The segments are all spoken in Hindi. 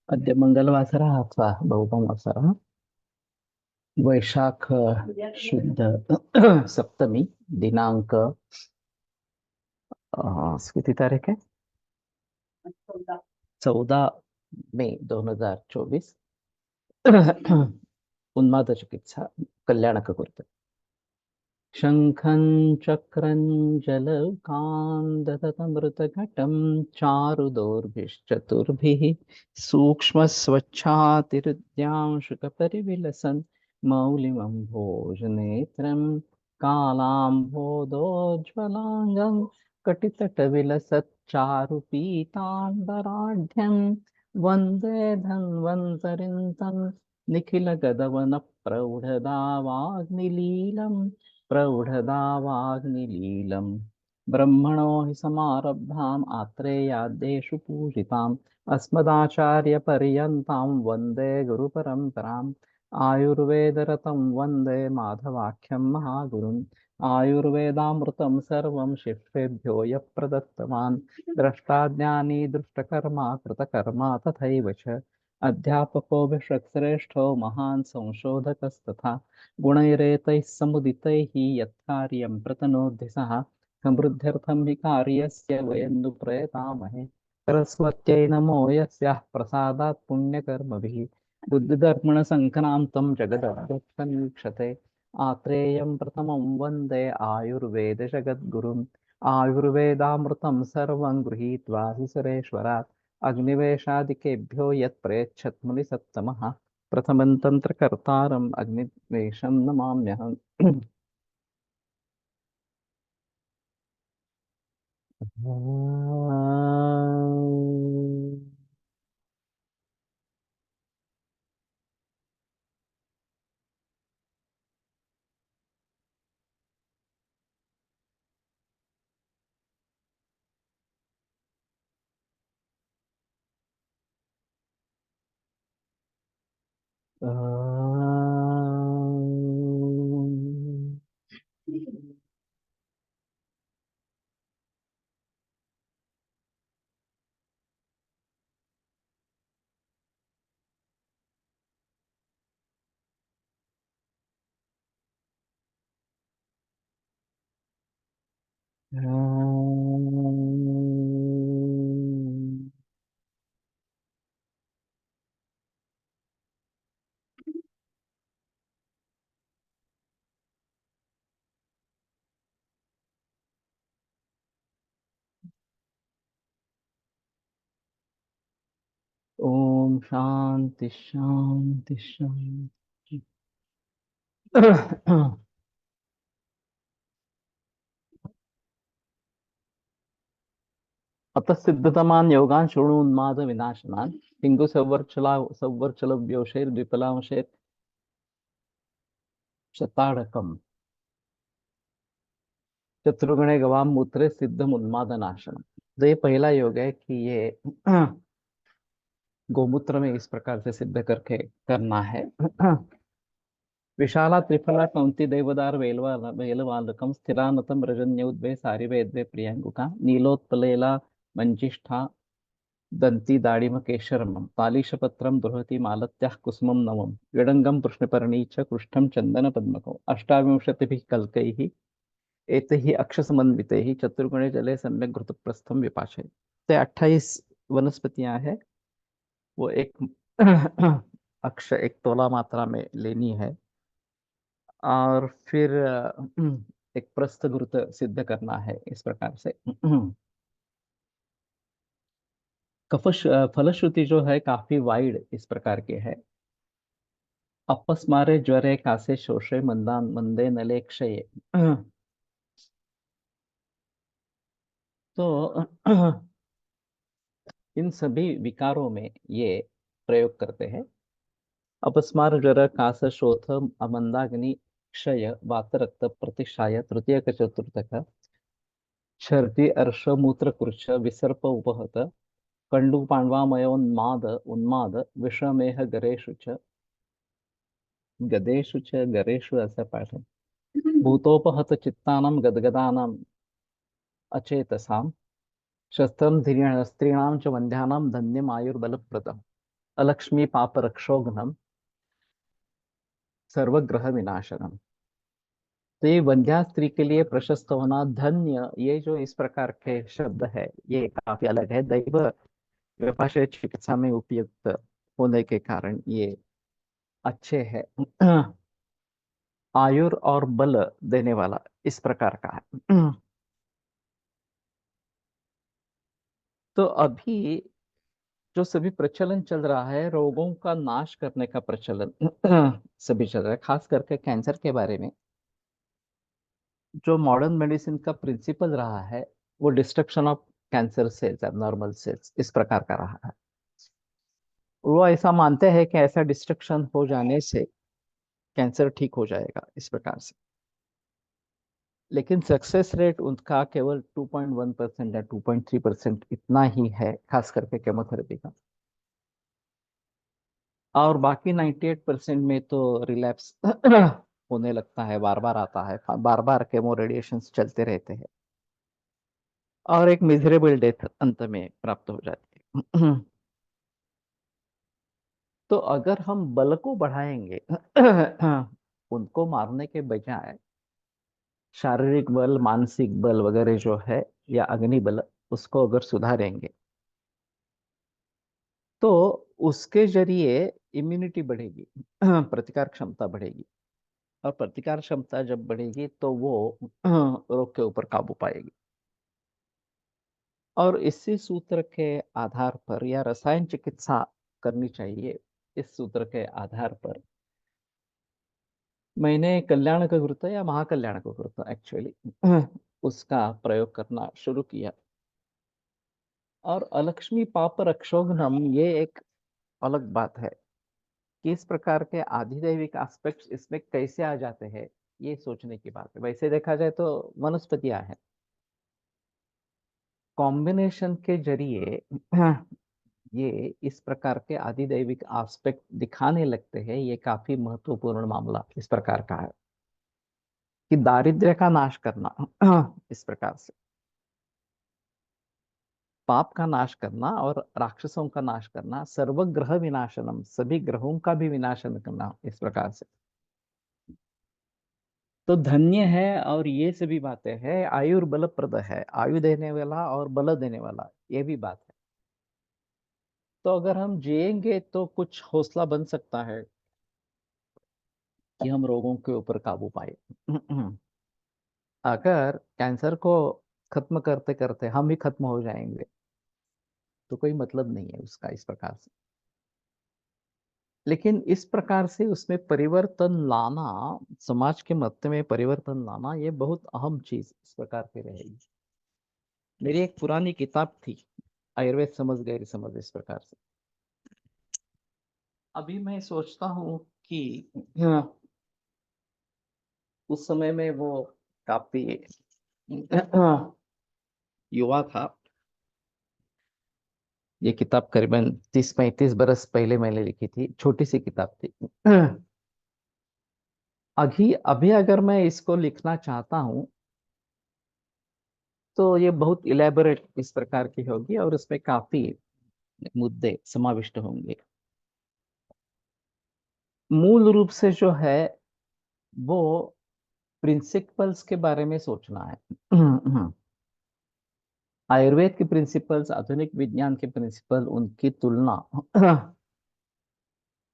अद्य मङ्गलवासरः अथवा बहुवासरः वैशाख शुद्ध सप्तमी दिनांक किती तारीख है 14 मे 2024 उन्माद चिकित्सा कल्याणक कुरिತು शङ्खं चक्रं जलकान्दतमृतघटं चारुदोर्भिश्चतुर्भिः सूक्ष्मस्वच्छातिरुद्यांशुकपरिविलसन् मौलिमम्भोजनेत्रं कालाम्भोदोज्ज्वलाङ्गं कटितटविलसच्चारुपीताम्बराढ्यं वन्दे धन्वन्तरिं तं निखिलगदवनप्रौढदावाग्निलीलम् प्रौढदावाग्निलीलम् ब्रह्मणो हि समारब्धाम् आत्रेयाद्येषु पूजिताम् अस्मदाचार्यपर्यन्तां वन्दे गुरुपरम्पराम् आयुर्वेदरतं वन्दे माधवाख्यं महागुरुम् आयुर्वेदामृतं सर्वं शिष्येभ्यो यः प्रदत्तवान् द्रष्टाज्ञानी दृष्टकर्मा कृतकर्मा तथैव च अध्यापको विश्वश्रेष्ठो महान् संशोधकस्तथा गुणैरेतैः समुदितैः यत्कार्यं प्रतनोति सः समृद्ध्यर्थं हि कार्यस्य वयं नु प्रयतामहे सरस्वत्यै नमो यस्याः प्रसादात् पुण्यकर्मभिः बुद्धिधर्मणसङ्क्रान्तं जगदभ्युत्थमीक्षते आत्रेयं प्रथमं वन्दे आयुर्वेदजगद्गुरुम् आयुर्वेदामृतं सर्वं गृहीत्वा हि सुरेश्वरात् अग्निवेशादिकेभ्यो यत् प्रयच्छत् मुनिसत्तमः प्रथमं तन्त्रकर्तारम् अग्निवेशं नमाम्यहम् ओम शांति शांति शांति। अतः सिद्धतमान् योगान् शृणु उन्माद विनाशनान् हिंगु संवर्चल व्योषेर द्विपलांशेर शताड़कम चतुर्गुणे गवाम मूत्रे सिद्धम उन्माद नाशनम। तो ये पहला योग है कि ये गोमूत्र में इस प्रकार से सिद्ध करके करना है। विशाला त्रिफला कौंती देवदार वेलवालकम स्थिरानतम रजन्योद्भे सारिवेद्वे प्रियंगुका नीलोत्पलेला मंजिष्ठा दंती दाड़िम केशरमं तालीशपत्रं दुर्हति मालत्याः कुसुमं नवम विडंगम कृष्णपर्णी च कृष्णं चंदन पद्मको अष्टाविंशतिभिः कल्कैः एतैः अक्षसमन्वितैः चतुर्गुणे जले सम्यक घृतप्रस्थम विपाशय। तो 28 वनस्पतियां हैं, वो एक अक्ष एक तोला मात्रा में लेनी है और फिर एक प्रस्थ घृत सिद्ध करना है इस प्रकार से। फलश्रुति जो है काफी वाइड इस प्रकार के है। अपस्मारे ज्वरे कासे शोषे मंदान मंदे नले क्षये। तो इन सभी विकारों में ये प्रयोग करते हैं। अपस्मार ज्वर कास शोथ अमंदाग्नि क्षय वातरक्त प्रतिक्षाय तृतीयक चतुर्थक छर्दि अर्ष मूत्र कुर्च विसर्प उपहत कंडु पाण्वामयोन्माद उन्माद विषमेह गदेषु च गरेषु असं पाठ भूतोपहत चित्तानां गदगदानां अचेतसां शस्त्रं स्त्रीणां च वन्ध्यानां धन्यम् आयुर्बलप्रदम् अलक्ष्मी पाप रक्षोघ्नम सर्वग्रह विनाशनम। तो ये वंध्या स्त्री के लिए प्रशस्त होना, धन्य, ये जो इस प्रकार के शब्द है ये काफी अलग है। दैव व्यपाशय चिकित्सा में उपयुक्त होने के कारण ये अच्छे है। आयुर और बल देने वाला इस प्रकार का है। तो अभी जो सभी प्रचलन चल रहा है, रोगों का नाश करने का प्रचलन सभी चल रहा है, खास करके कैंसर के बारे में। जो मॉडर्न मेडिसिन का प्रिंसिपल रहा है वो destruction of cancer cells, normal sales, इस प्रकार का रहा है। वो ऐसा मानते हैं कि ऐसा डिस्ट्रक्शन हो जाने से कैंसर ठीक हो जाएगा इस प्रकार से। लेकिन सक्सेस रेट उनका केवल 2.1% या 2.3% इतना ही है, खास करके केमोथेरेपी का। और बाकी 98% में तो रिलैप्स होने लगता है, बार बार आता है, बार बार केमो रेडिएशन चलते रहते हैं और एक मिजरेबल डेथ अंत में प्राप्त हो जाती है। तो अगर हम बल को बढ़ाएंगे उनको मारने के बजाय शारीरिक बल, मानसिक बल वगैरह जो है, या अग्नि बल, उसको अगर सुधारेंगे तो उसके जरिए इम्यूनिटी बढ़ेगी, प्रतिकार क्षमता बढ़ेगी। और प्रतिकार क्षमता जब बढ़ेगी तो वो रोग के ऊपर काबू पाएगी। और इसी सूत्र के आधार पर, या रसायन चिकित्सा करनी चाहिए इस सूत्र के आधार पर, मैंने कल्याण का गुरुत्व या महाकल्याण का गुरुत्व एक्चुअली उसका प्रयोग करना शुरू किया। और अलक्ष्मी पाप रक्षोघ्नम, ये एक अलग बात है कि इस प्रकार के आधिदैविक एस्पेक्ट्स इसमें कैसे आ जाते हैं, ये सोचने की बात है। वैसे देखा जाए तो वनस्पतियां हैं, कॉम्बिनेशन के जरिए ये इस प्रकार के आधिदैविक एस्पेक्ट दिखाने लगते हैं। ये काफी महत्वपूर्ण मामला इस प्रकार का है कि दारिद्र्य का नाश करना इस प्रकार से, पाप का नाश करना और राक्षसों का नाश करना, सर्वग्रह विनाशनम, सभी ग्रहों का भी विनाशन करना इस प्रकार से। तो धन्य है और ये सभी बातें हैं। आयुर्बलप्रद है, आयु देने वाला और बल देने वाला, ये भी बात है। तो अगर हम जिएंगे तो कुछ हौसला बन सकता है कि हम रोगों के ऊपर काबू पाए। अगर कैंसर को खत्म करते करते हम ही खत्म हो जाएंगे तो कोई मतलब नहीं है उसका इस प्रकार से। लेकिन इस प्रकार से उसमें परिवर्तन लाना, समाज के मध्य में परिवर्तन लाना, ये बहुत अहम चीज इस प्रकार की रहेगी। मेरी एक पुरानी किताब थी, आयुर्वेद समझ गैर समझ, इस प्रकार से। अभी मैं सोचता हूँ कि उस समय में वो काफी युवा था। ये किताब करीबन 30-35 बरस पहले मैंने लिखी थी, छोटी सी किताब थी। अभी अभी अगर मैं इसको लिखना चाहता हूँ तो ये बहुत इलेबोरेट इस प्रकार की होगी और उसमें काफी मुद्दे समाविष्ट होंगे। मूल रूप से जो है वो प्रिंसिपल्स के बारे में सोचना है। आयुर्वेद के प्रिंसिपल्स, आधुनिक विज्ञान के प्रिंसिपल, उनकी तुलना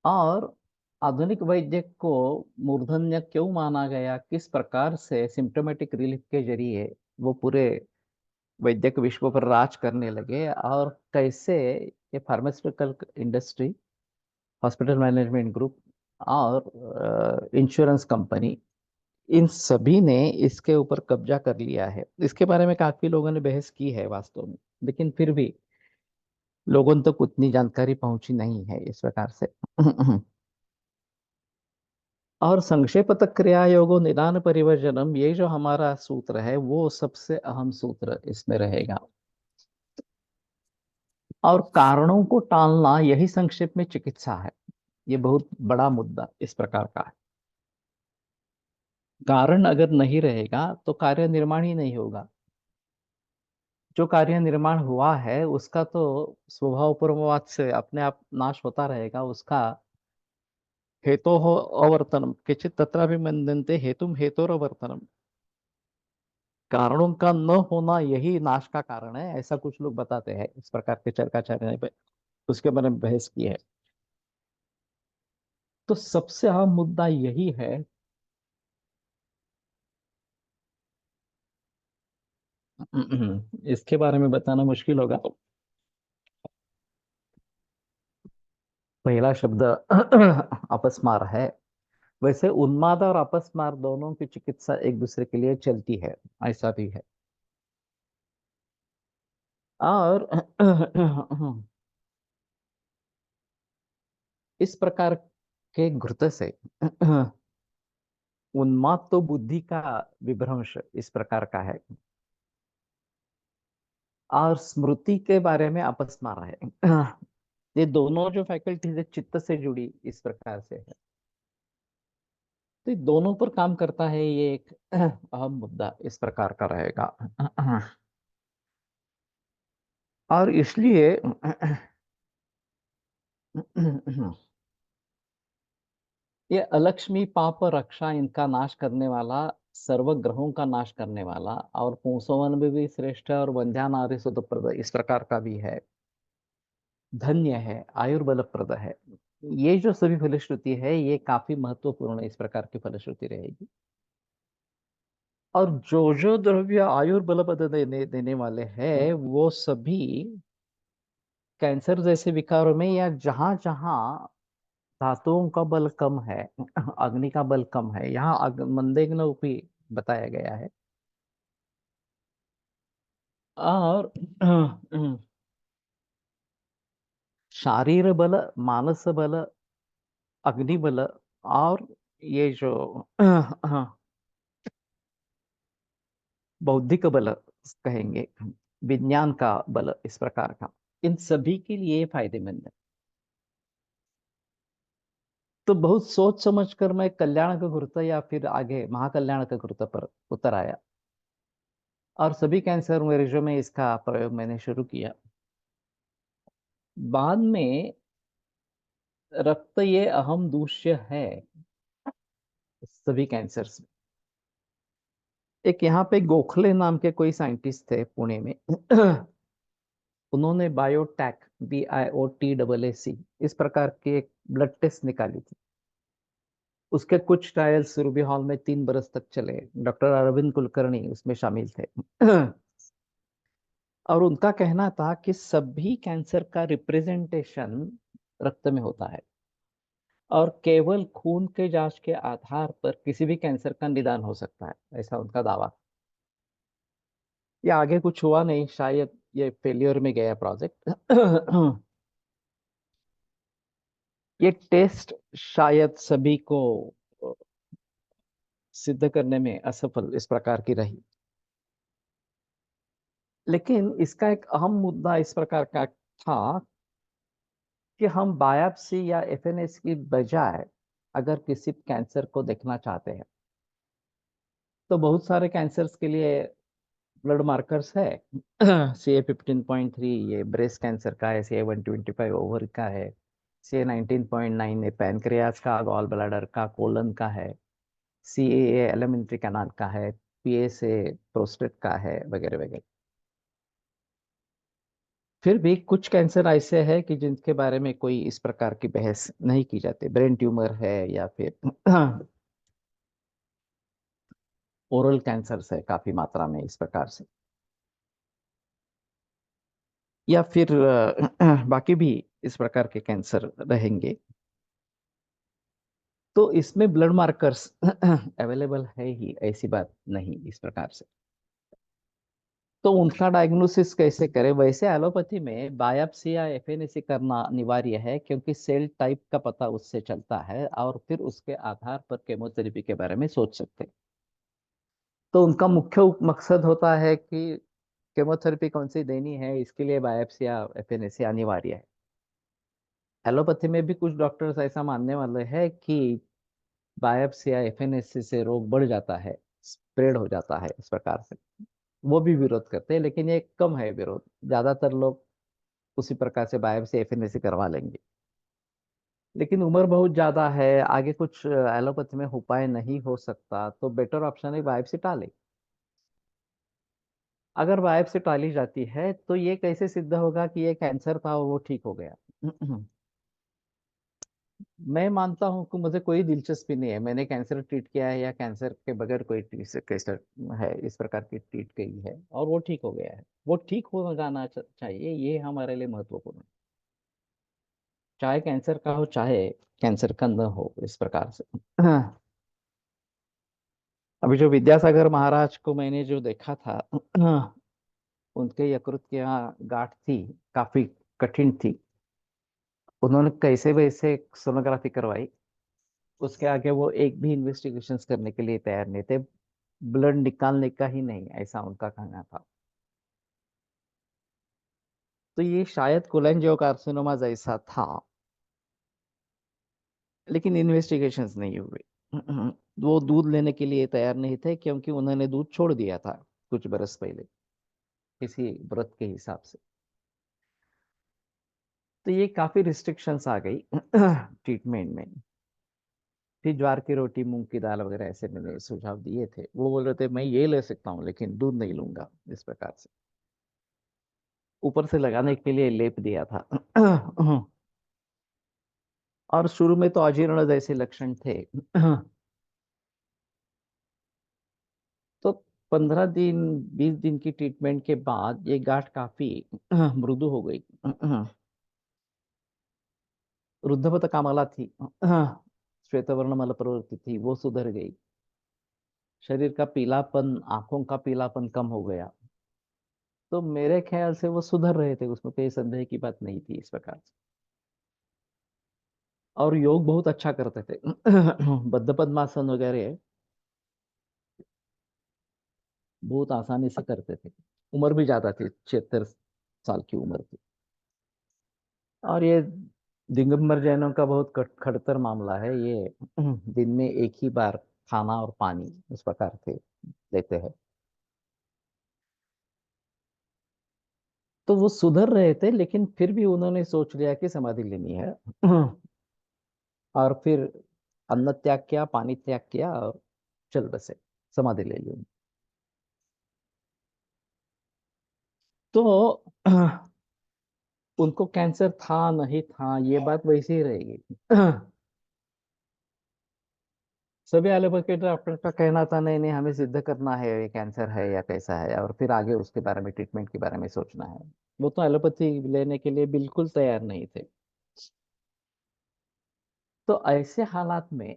और आधुनिक वैद्य को मूर्धन्य क्यों माना गया, किस प्रकार से सिम्टोमेटिक रिलीफ के जरिए वो पूरे वैद्यक विश्व पर राज करने लगे, और कैसे ये pharmaceutical industry, hospital management group और इंश्योरेंस कंपनी, इन सभी ने इसके ऊपर कब्जा कर लिया है। इसके बारे में काफी लोगों ने बहस की है वास्तव में, लेकिन फिर भी लोगों तक उतनी जानकारी पहुंची नहीं है इस प्रकार से। और संक्षेपतः क्रिया योगो निदान परिवर्जनम, ये जो हमारा सूत्र है वो सबसे अहम सूत्र इसमें रहेगा। और कारणों को टालना, यही संक्षेप में चिकित्सा है। ये बहुत बड़ा मुद्दा इस प्रकार का है। कारण अगर नहीं रहेगा तो कार्य निर्माण ही नहीं होगा। जो कार्य निर्माण हुआ है उसका तो स्वभाव पूर्ववाद से अपने आप नाश होता रहेगा। उसका हेतो हो अवर्तनम किंचित तत्राभिमन्यन्ते हेतुम हेतोरवर्तनम, कारणों का न होना यही नाश का कारण है, ऐसा कुछ लोग बताते हैं। इस प्रकार के चर्चा पे उसके बारे में बहस की है। तो सबसे अहम मुद्दा यही है। इसके बारे में बताना मुश्किल होगा। पहला शब्द अपस्मार है। वैसे उन्माद और अपस्मार दोनों की चिकित्सा एक दूसरे के लिए चलती है, ऐसा भी है। और इस प्रकार के घृत से उन्माद तो बुद्धि का विभ्रंश इस प्रकार का है, और स्मृति के बारे में अपस्मार है। ये दोनों जो फैकल्टीज है चित्त से जुड़ी इस प्रकार से है। तो ये दोनों पर काम करता है, ये एक अहम मुद्दा इस प्रकार का रहेगा। और इसलिए ये अलक्ष्मी पाप रक्षा इनका नाश करने वाला, सर्व ग्रहों का नाश करने वाला, और पुंसवन में भी श्रेष्ठ और वंध्या नारी सुतप्रद इस प्रकार का भी है, धन्य है, आयुर्बलप्रद है। ये जो सभी फलश्रुति है ये काफी महत्वपूर्ण इस प्रकार की फलश्रुति रहेगी। और जो जो द्रव्य आयुर्बलप्रद देने वाले हैं वो सभी कैंसर जैसे विकारों में, या जहां जहां धातुओं का बल कम है, अग्नि का बल कम है, यहाँ मंदेग्न भी बताया गया है। और शारीर बल, मानस बल, अग्नि बल, और ये जो बौद्धिक बल कहेंगे, विज्ञान का बल इस प्रकार का, इन सभी के लिए फायदेमंद है। तो बहुत सोच समझ कर मैं कल्याण का गुरुत्व या फिर आगे महाकल्याण का गुरुत्व पर उतर आया, और सभी कैंसर मरीजों में इसका प्रयोग मैंने शुरू किया। बाद में रक्त ये अहम दूष्य है सभी कैंसर्स में। एक यहाँ पे गोखले नाम के कोई साइंटिस्ट थे पुणे में। उन्होंने बायोटैक, BIOTAAC इस प्रकार की एक ब्लड टेस्ट निकाली थी। उसके कुछ ट्रायल्स रूबी हॉल में 3 बरस तक चले। डॉक्टर अरविंद कुलकर्णी उसमें शामिल थे। और उनका कहना था कि सभी कैंसर का रिप्रेजेंटेशन रक्त में होता है, और केवल खून के जांच के आधार पर किसी भी कैंसर का निदान हो सकता है, ऐसा उनका दावा। ये आगे कुछ हुआ नहीं, शायद ये फेलियर में गया प्रोजेक्ट। ये टेस्ट शायद सभी को सिद्ध करने में असफल इस प्रकार की रही। लेकिन इसका एक अहम मुद्दा इस प्रकार का था कि हम बायोप्सी या FNS की बजाय अगर किसी कैंसर को देखना चाहते हैं तो बहुत सारे कैंसर्स के लिए ब्लड मार्कर्स है। CA 15.3 ये ब्रेस्ट कैंसर का है, CA 125 ओवर का है, CA 19.9 ये पैनक्रियाज का, गॉल ब्लैडर का, कोलन का है, CAA एलिमेंट्री कैनाल का है, PSA प्रोस्टेट का है, वगैरह वगैरह। फिर भी कुछ कैंसर ऐसे है कि जिनके बारे में कोई इस प्रकार की बहस नहीं की जाती, ब्रेन ट्यूमर है, या फिर ओरल कैंसर है काफी मात्रा में इस प्रकार से, या फिर बाकी भी इस प्रकार के कैंसर रहेंगे। तो इसमें ब्लड मार्कर्स अवेलेबल है ही, ऐसी बात नहीं इस प्रकार से। तो उनका डायग्नोसिस कैसे करें? वैसे एलोपैथी में बायोप्सी या FNAC करना अनिवार्य है, क्योंकि सेल टाइप का पता उससे चलता है, और फिर उसके आधार पर केमोथेरेपी के बारे में सोच सकते हैं। तो उनका मुख्य मकसद होता है कि केमोथेरेपी कौन सी देनी है, इसके लिए बायोप्सी या FNAC अनिवार्य है। एलोपैथी में भी कुछ डॉक्टर्स ऐसा मानने वाले हैं कि बायोप्सी या FNAC से रोग बढ़ जाता है, स्प्रेड हो जाता है इस प्रकार से। वो भी विरोध करते हैं, लेकिन ये कम है विरोध। ज्यादातर लोग उसी प्रकार से बायोप्सी एफएनएसी करवा लेंगे। लेकिन उम्र बहुत ज्यादा है, आगे कुछ एलोपैथी में उपाय नहीं हो सकता, तो बेटर ऑप्शन है बायोप्सी टाले। अगर बायोप्सी टाली जाती है तो ये कैसे सिद्ध होगा कि ये कैंसर था और वो ठीक हो गया? मैं मानता हूं कि मुझे कोई दिलचस्पी नहीं है, मैंने कैंसर ट्रीट किया है या कैंसर के बगैर कोई कैंसर है इस प्रकार की ट्रीट की है और वो ठीक हो गया है। वो ठीक हो जाना चाहिए, ये हमारे लिए महत्वपूर्ण है। चाहे कैंसर का हो चाहे कैंसर का न हो, इस प्रकार से। अभी जो विद्यासागर महाराज को मैंने जो देखा था, उनके यकृत की यहाँ गांठ थी, काफी कठिन थी। उन्होंने कैसे वैसे सोनोग्राफी करवाई, उसके आगे वो एक भी इन्वेस्टिगेशंस करने के लिए तैयार नहीं थे। ब्लड निकालने का ही नहीं, ऐसा उनका कहना था। तो ये शायद कोलेंजियोकार्सिनोमा जैसा था, लेकिन इन्वेस्टिगेशंस नहीं हुए। वो दूध लेने के लिए तैयार नहीं थे, क्योंकि उन्होंने दूध छोड़ दिया था कुछ बरस पहले किसी व्रत के हिसाब से। तो ये काफी रिस्ट्रिक्शंस आ गई ट्रीटमेंट में। फिर ज्वार की रोटी, मूंग की दाल वगैरह ऐसे मैंने सुझाव दिए थे, वो बोल रहे थे मैं ये ले सकता हूँ लेकिन दूध नहीं लूंगा, इस प्रकार से ऊपर से लगाने के लिए लेप दिया था। और शुरू में तो अजीर्ण जैसे लक्षण थे। तो 15 दिन 20 दिन की ट्रीटमेंट के बाद ये गांठ काफी मृदु हो गई। रुद्धपत कामाला थी, श्वेतवर्ण मल प्रवृत्ति थी, वो सुधर गई। शरीर का पीलापन, आंखों का पीलापन कम हो गया। तो मेरे ख्याल से वो सुधर रहे थे, उसमें कोई संदेह की बात नहीं थी इस प्रकार से। और योग बहुत अच्छा करते थे। बद्ध पद्मासन वगैरह बहुत आसानी से करते थे। उम्र भी ज्यादा थी, 76 साल की उम्र थी। और ये दिगंबर जैनों का बहुत खड़तर मामला है ये। दिन में एक ही बार खाना और पानी इस प्रकार से लेते हैं। तो वो सुधर रहे थे, लेकिन फिर भी उन्होंने सोच लिया कि समाधि लेनी है। और फिर अन्न त्याग किया, पानी त्याग किया और चल बसे, समाधि ले ली। तो उनको कैंसर था नहीं था ये बात वैसे ही रहेगी। सभी एलोपैथी डॉक्टर का कहना था नहीं नहीं, हमें सिद्ध करना है ये कैंसर है या कैसा है, और फिर आगे उसके बारे में, ट्रीटमेंट के बारे में सोचना है। वो तो एलोपैथी लेने के लिए बिल्कुल तैयार नहीं थे। तो ऐसे हालात में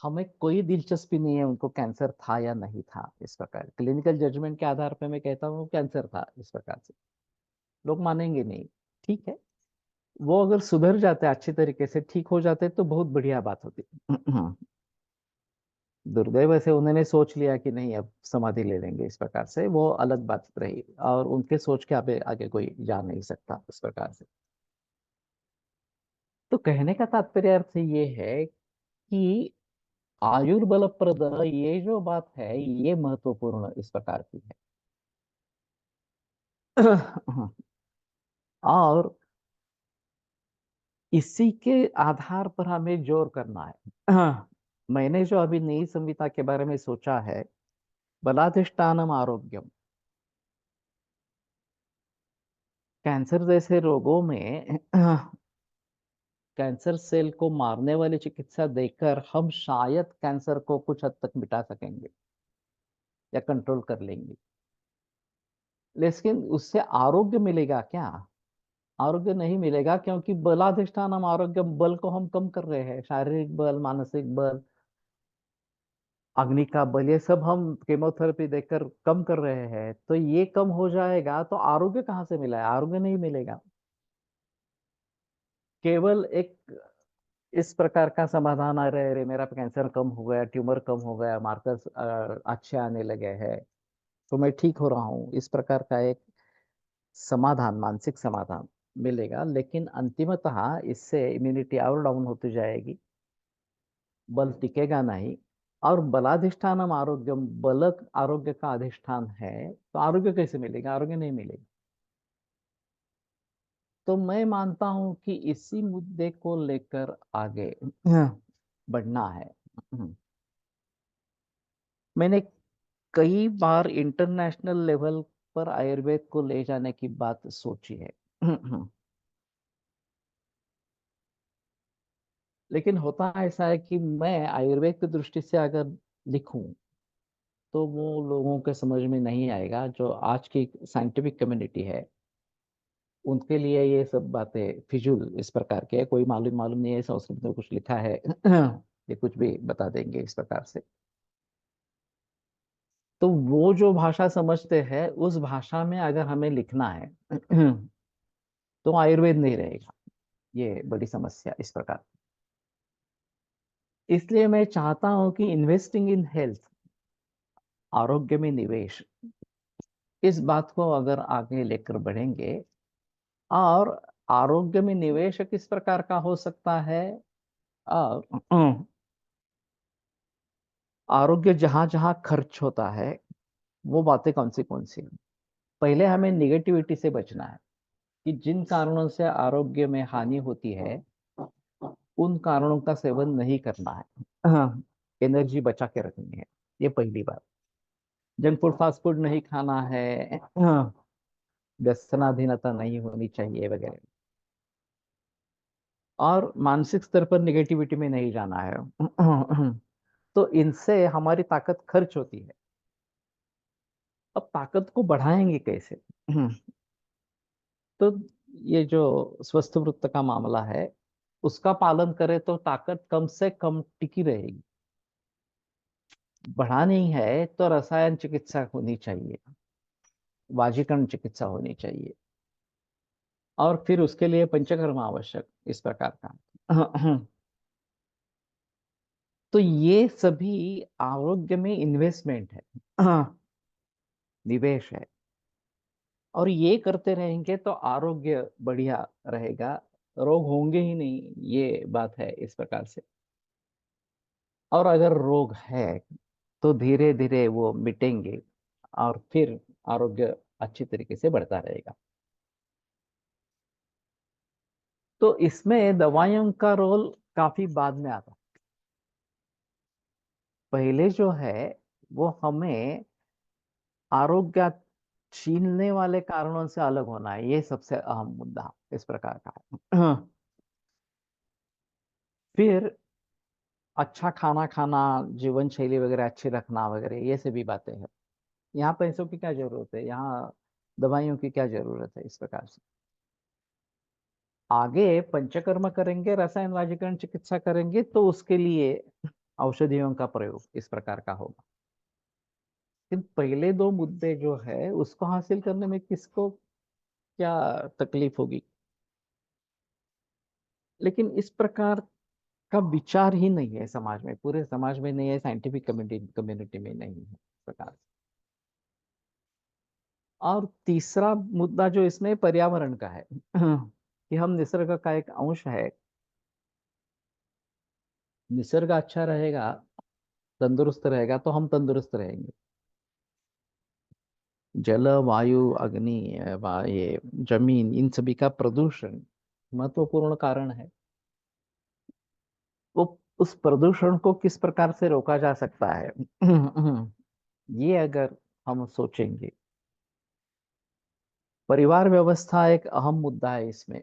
हमें कोई दिलचस्पी नहीं है उनको कैंसर था या नहीं था, इस प्रकार क्लिनिकल जजमेंट के आधार पे मैं कहता हूँ कैंसर था, इस प्रकार से लोग मानेंगे नहीं। ठीक है, वो अगर सुधर जाते, अच्छी तरीके से ठीक हो जाते तो बहुत बढ़िया बात होती। दुर्दैव से उन्होंने सोच लिया कि नहीं अब समाधि ले लेंगे, इस प्रकार से वो अलग बात रही। और उनके सोच के आगे आगे कोई जा नहीं सकता इस प्रकार से। तो कहने का तात्पर्य अर्थ ये है कि आयुर्बल प्रद, ये जो बात है ये महत्वपूर्ण इस प्रकार की है। और इसी के आधार पर हमें जोर करना है। मैंने जो अभी नई संहिता के बारे में सोचा है, बलाधिष्ठानम आरोग्यम, कैंसर जैसे रोगों में कैंसर सेल को मारने वाली चिकित्सा देकर हम शायद कैंसर को कुछ हद तक मिटा सकेंगे या कंट्रोल कर लेंगे। लेकिन उससे आरोग्य मिलेगा क्या? आरोग्य नहीं मिलेगा, क्योंकि बलाधिष्ठान हम आरोग्य बल को हम कम कर रहे हैं, शारीरिक बल, मानसिक बल, अग्नि का बल, ये सब हम केमोथेरेपी देकर कम कर रहे हैं। तो ये कम हो जाएगा तो आरोग्य कहाँ से मिला है? आरोग्य नहीं मिलेगा। केवल एक इस प्रकार का समाधान आ रहे रे, मेरा कैंसर कम हो गया, ट्यूमर कम हो गया, मार्कर्स अच्छे आने लगे हैं, तो मैं ठीक हो रहा हूँ, इस प्रकार का एक समाधान, मानसिक समाधान मिलेगा। लेकिन अंतिमतः इससे इम्यूनिटी और डाउन होती जाएगी, बल टिकेगा नहीं। और बलाधिष्ठानम आरोग्यम, बल आरोग्य का अधिष्ठान है, तो आरोग्य कैसे मिलेगा? आरोग्य नहीं मिलेगा। तो मैं मानता हूं कि इसी मुद्दे को लेकर आगे बढ़ना है। मैंने कई बार इंटरनेशनल लेवल पर आयुर्वेद को ले जाने की बात सोची है। लेकिन होता ऐसा है कि मैं आयुर्वेद की दृष्टि से अगर लिखूं तो वो लोगों के समझ में नहीं आएगा। जो आज की साइंटिफिक कम्युनिटी है उनके लिए ये सब बातें फिजूल इस प्रकार के है। कोई मालूम मालूम नहीं है, संस्कृत में कुछ लिखा है ये कुछ भी बता देंगे इस प्रकार से। तो वो जो भाषा समझते हैं उस भाषा में अगर हमें लिखना है तो आयुर्वेद नहीं रहेगा। ये बड़ी समस्या इस प्रकार। इसलिए मैं चाहता हूं कि इन्वेस्टिंग इन हेल्थ, आरोग्य में निवेश, इस बात को अगर आगे लेकर बढ़ेंगे। और आरोग्य में निवेश किस प्रकार का हो सकता है? अ, आरोग्य जहां जहां खर्च होता है वो बातें कौन सी हैं? पहले हमें निगेटिविटी से बचना है कि जिन कारणों से आरोग्य में हानि होती है उन कारणों का सेवन नहीं करना है। हाँ, एनर्जी बचा के रखनी है, ये पहली बात। जंक फूड, फास्ट फूड नहीं खाना है। हाँ, व्यसनाधीनता नहीं होनी चाहिए वगैरह। और मानसिक स्तर पर निगेटिविटी में नहीं जाना है। तो इनसे हमारी ताकत खर्च होती है। अब ताकत को बढ़ाएंगे कैसे? तो ये जो स्वस्थ वृत्त का मामला है उसका पालन करें तो ताकत कम से कम टिकी रहेगी। बढ़ानी है तो रसायन चिकित्सा होनी चाहिए, वाजीकरण चिकित्सा होनी चाहिए, और फिर उसके लिए पंचकर्म आवश्यक इस प्रकार का। तो ये सभी आरोग्य में इन्वेस्टमेंट है, निवेश है। और ये करते रहेंगे तो आरोग्य बढ़िया रहेगा, रोग होंगे ही नहीं, ये बात है इस प्रकार से। और अगर रोग है तो धीरे धीरे वो मिटेंगे और फिर आरोग्य अच्छी तरीके से बढ़ता रहेगा। तो इसमें दवाइयों का रोल काफी बाद में आता है। पहले जो है वो हमें आरोग्य छीनने वाले कारणों से अलग होना है, ये सबसे अहम मुद्दा इस प्रकार का है। फिर अच्छा खाना खाना, जीवन शैली वगैरह अच्छी रखना वगैरह, ये सभी बातें हैं। यहाँ पैसों की क्या जरूरत है, यहाँ दवाइयों की क्या जरूरत है इस प्रकार से। आगे पंचकर्म करेंगे, रसायन वाजीकरण चिकित्सा करेंगे तो उसके लिए औषधियों का प्रयोग इस प्रकार का होगा। लेकिन पहले दो मुद्दे जो है उसको हासिल करने में किसको क्या तकलीफ होगी? लेकिन इस प्रकार का विचार ही नहीं है समाज में, पूरे समाज में नहीं है, साइंटिफिक कम्युनिटी कम्युनिटी में नहीं है इस प्रकार से। और तीसरा मुद्दा जो इसमें पर्यावरण का है कि हम निसर्ग का एक अंश है। निसर्ग अच्छा रहेगा, तंदुरुस्त रहेगा तो हम तंदुरुस्त रहेंगे। जल, वायु, अग्नि, ये जमीन, इन सभी का प्रदूषण महत्वपूर्ण कारण है। वो उस प्रदूषण को किस प्रकार से रोका जा सकता है ये अगर हम सोचेंगे। परिवार व्यवस्था एक अहम मुद्दा है इसमें,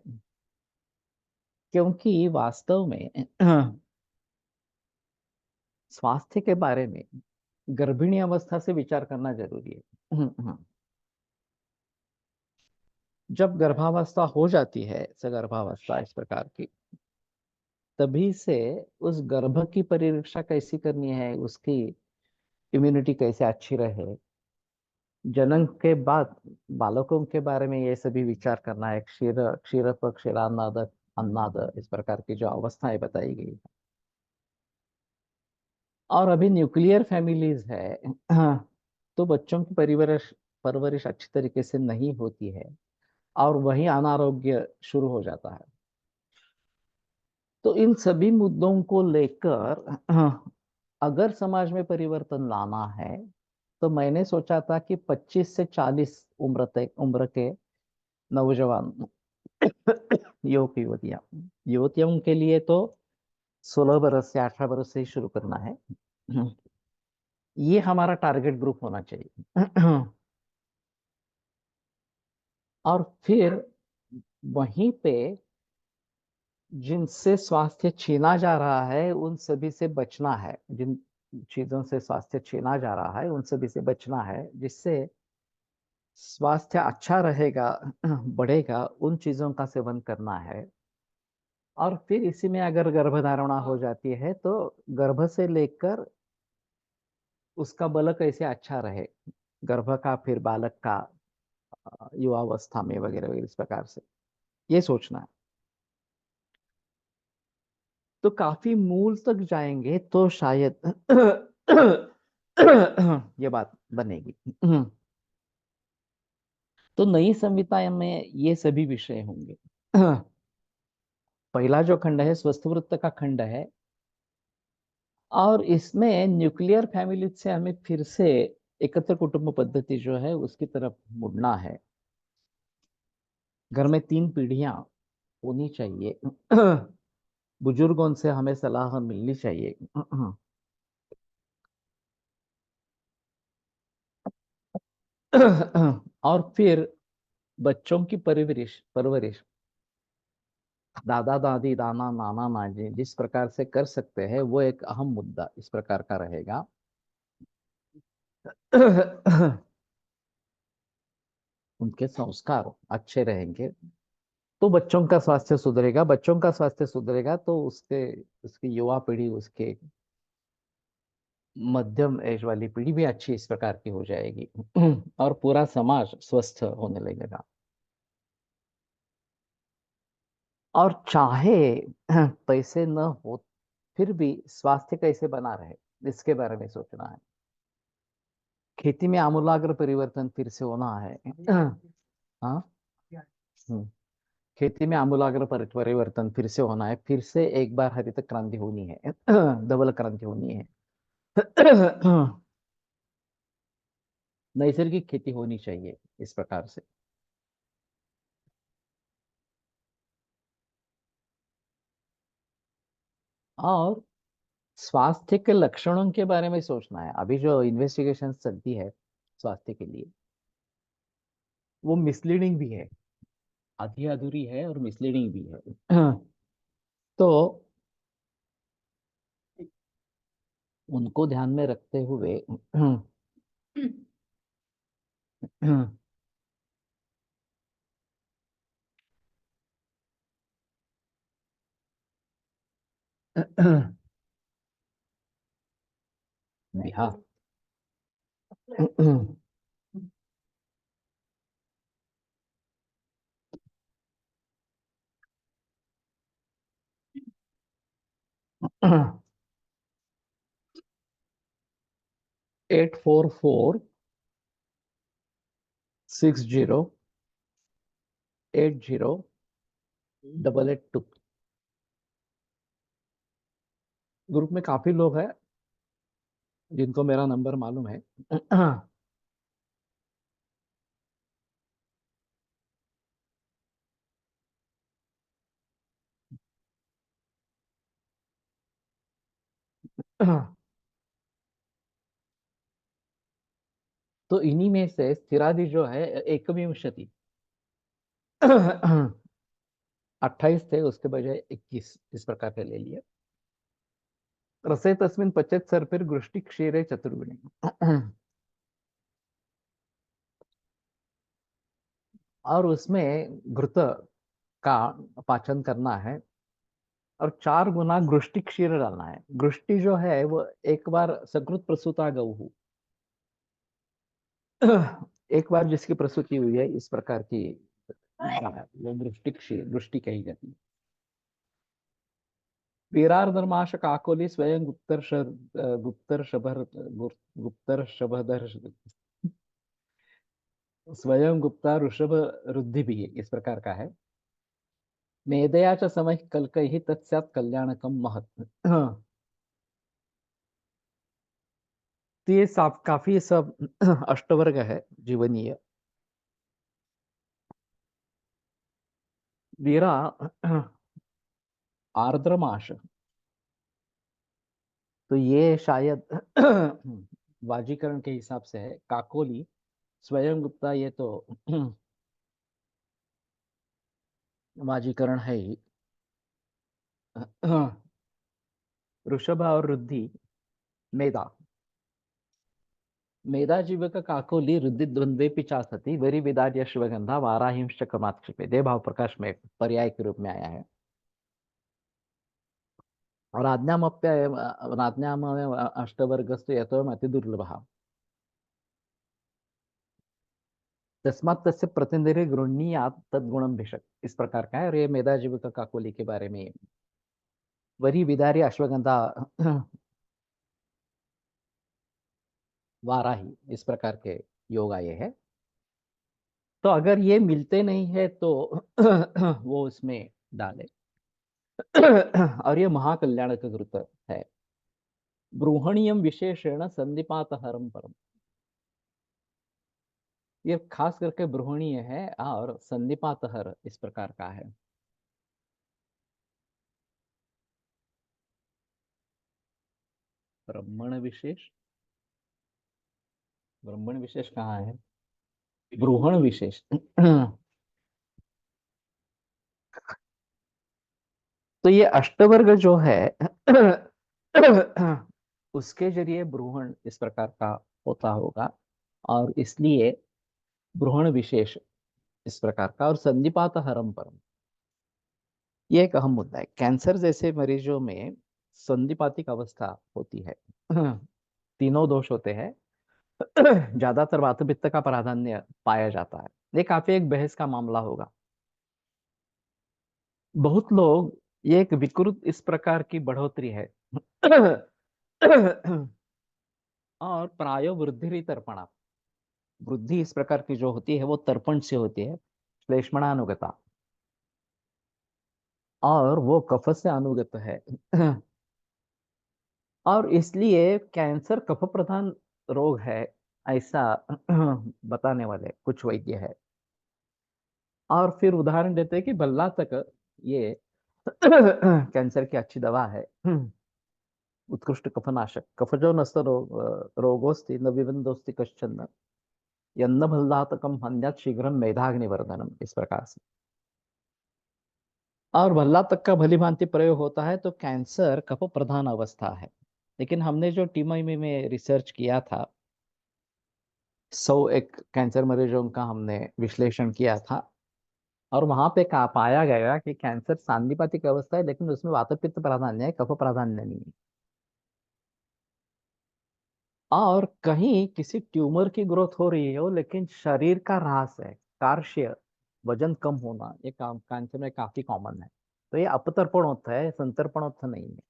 क्योंकि वास्तव में स्वास्थ्य के बारे में गर्भिणी अवस्था से विचार करना जरूरी है। जब गर्भावस्था हो जाती है, सगर्भावस्था इस प्रकार की, तभी से उस गर्भ की परिरक्षा कैसी करनी है, उसकी इम्यूनिटी कैसे अच्छी रहे, जन्म के बाद बालकों के बारे में ये सभी विचार करना है। क्षीरप क्षीरान्नाद अन्नाद, इस प्रकार की जो अवस्थाएं बताई गई है। और अभी न्यूक्लियर फैमिलीज है, हाँ, तो बच्चों की परवरिश परवरिश अच्छी तरीके से नहीं होती है और वही अनारोग्य शुरू हो जाता है। तो इन सभी मुद्दों को लेकर अगर समाज में परिवर्तन लाना है तो मैंने सोचा था कि 25 से 40 उम्र के नौजवान युवक युवतियां युवतियों के लिए तो 16 बरस से 18 बरस से ही शुरू करना है। ये हमारा टारगेट ग्रुप होना चाहिए। और फिर वहीं पे जिनसे स्वास्थ्य छीना जा रहा है उन सभी से बचना है, जिन चीजों से स्वास्थ्य छीना जा रहा है उन सभी से बचना है, जिससे स्वास्थ्य अच्छा रहेगा, बढ़ेगा, उन चीजों का सेवन करना है। और फिर इसी में अगर गर्भधारणा हो जाती है तो गर्भ से लेकर उसका बल कैसे अच्छा रहे, गर्भ का फिर बालक का युवावस्था में वगैरह वगैरह, इस प्रकार से ये सोचना है। तो काफी मूल तक जाएंगे तो शायद ये बात बनेगी। तो नई संहिता में ये सभी विषय होंगे। पहला जो खंड है स्वस्थ वृत्त का खंड है, और इसमें न्यूक्लियर फैमिली से हमें फिर से एकत्र कुटुंब पद्धति जो है उसकी तरफ मुड़ना है। घर में 3 पीढ़ियां होनी चाहिए। बुजुर्गों से हमें सलाह मिलनी चाहिए। और फिर बच्चों की परवरिश परवरिश दादा दादी दाना नाना नानी जिस प्रकार से कर सकते हैं वो एक अहम मुद्दा इस प्रकार का रहेगा। उनके संस्कार अच्छे रहेंगे तो बच्चों का स्वास्थ्य सुधरेगा, बच्चों का स्वास्थ्य सुधरेगा तो उसकी युवा पीढ़ी, उसके मध्यम एज वाली पीढ़ी भी अच्छी इस प्रकार की हो जाएगी। और पूरा समाज स्वस्थ होने लगेगा। और चाहे पैसे न हो फिर भी स्वास्थ्य कैसे बना रहे इसके बारे में सोचना है। खेती में आमूलाग्र परिवर्तन फिर से होना है। हाँ। हम्म। खेती में आमूलाग्र परिवर्तन फिर से होना है, फिर से एक बार हरित क्रांति होनी है। डबल क्रांति होनी है। नैसर्गिक खेती होनी चाहिए इस प्रकार से। और स्वास्थ्य के लक्षणों के बारे में सोचना है। अभी जो इन्वेस्टिगेशन चलती है स्वास्थ्य के लिए वो मिसलीडिंग भी है, आधी अधूरी है और मिसलीडिंग भी है। तो उनको ध्यान में रखते हुए 8446080882 ग्रुप में काफी लोग हैं जिनको मेरा नंबर मालूम है। तो इन्हीं में से स्थिरादि जो है एकविंशति 28 थे, उसके बजाय 21 इस प्रकार से ले लिए। रसे तस्मिन पचत सर्पिर गृष्टि क्षीरे चतुर्विणी। और उसमें घृत का पाचन करना है और 4 गुना घृष्टि क्षीर डालना है। घृष्टि जो है वो एक बार सकृत प्रसूता गऊ, एक बार जिसकी प्रसूति हुई है इस प्रकार की वो घृष्टि क्षीर घृष्टि कही जाती है। वीरार्धर्माश काकोली स्वयं गुप्तर शबर गुप्तर शबधर स्वयं गुप्ता ऋषभ रुद्धि भी इस प्रकार का है। मेधया च समय कल्कहि तत्स्यात् कल्याणकम महत्। तो ये सब काफी सब अष्टवर्ग है जीवनीय। वीरा आर्द्रमाश, तो ये शायद वाजीकरण के हिसाब से है। काकोली, स्वयं गुप्ता, ये तो वाजीकरण है ही। ऋषभ और रुद्धि, मेधा। मेधाजीवक काकोली रुद्धि द्वंद्वे पिचा सती वरी विदार्य शिवगंधा वाराहिंश्च क्रमाक्षिपे, देव भाव प्रकाश में पर्याय के रूप में आया है। और आज्ञाम अष्टवर्गस्तु यतो अति दुर्लभ, तस्मात् तस्य प्रतिनिधि गृह्णीयात् तद्गुणम भिषक, इस प्रकार का है। और ये मेधाजीविका काकोली के बारे में, वरी विदारी अश्वगंधा वाराही, इस प्रकार के योग आए हैं। तो अगर ये मिलते नहीं है तो वो उसमें डाले। और ये महाकल्याणक कृत है। ब्रूहणीयम विशेषण संधिपात हरम परम, ये खास करके ब्रूहणीय है और संधिपात हर इस प्रकार का है। ब्रह्मण विशेष, ब्रह्मण विशेष कहाँ है? ब्रूहण विशेष। तो ये अष्टवर्ग जो है उसके जरिए ब्रूहण इस प्रकार का होता होगा, और इसलिए ब्रूहण विशेष इस प्रकार का। और संधिपात हरम परम, ये एक अहम मुद्दा है। कैंसर जैसे मरीजों में संधिपातिक अवस्था होती है। तीनों दोष होते हैं। ज्यादातर वात पित्त का प्राधान्य पाया जाता है। ये काफी एक बहस का मामला होगा। बहुत लोग, ये एक विकृत इस प्रकार की बढ़ोतरी है। और प्रायो वृद्धि तर्पणा, वृद्धि इस प्रकार की जो होती है वो तर्पण से होती है, श्लेष्मणानुगता, और वो कफ से अनुगत है। और इसलिए कैंसर कफ प्रधान रोग है, ऐसा बताने वाले कुछ वैद्य है। और फिर उदाहरण देते हैं कि बल्ला तक ये कैंसर की अच्छी दवा है। उत्कृष्ट कफनाशक, कफजो नस्त रोगोस्ति न विबंधोस्ति कश्चन यन्न भल्लातकम हन्यात शीघ्रम मेधाग्निवर्धनम, इस प्रकार से। और भल्ला तक का भली भांति प्रयोग होता है तो कैंसर कफ प्रधान अवस्था है। लेकिन हमने जो टीम में रिसर्च किया था, 101 कैंसर मरीजों का हमने विश्लेषण किया था, और वहां पे पाया गया कि कैंसर सांधिपातिक अवस्था है, लेकिन उसमें वात पित्त प्राधान्य है, कफ प्राधान्य नहीं है। और कहीं किसी ट्यूमर की ग्रोथ हो रही हो लेकिन शरीर का ह्रास है, कार्श्य, वजन कम होना, ये कैंसर में काफी कॉमन है। तो ये अपतर्पण होता है, संतर्पण होता नहीं है।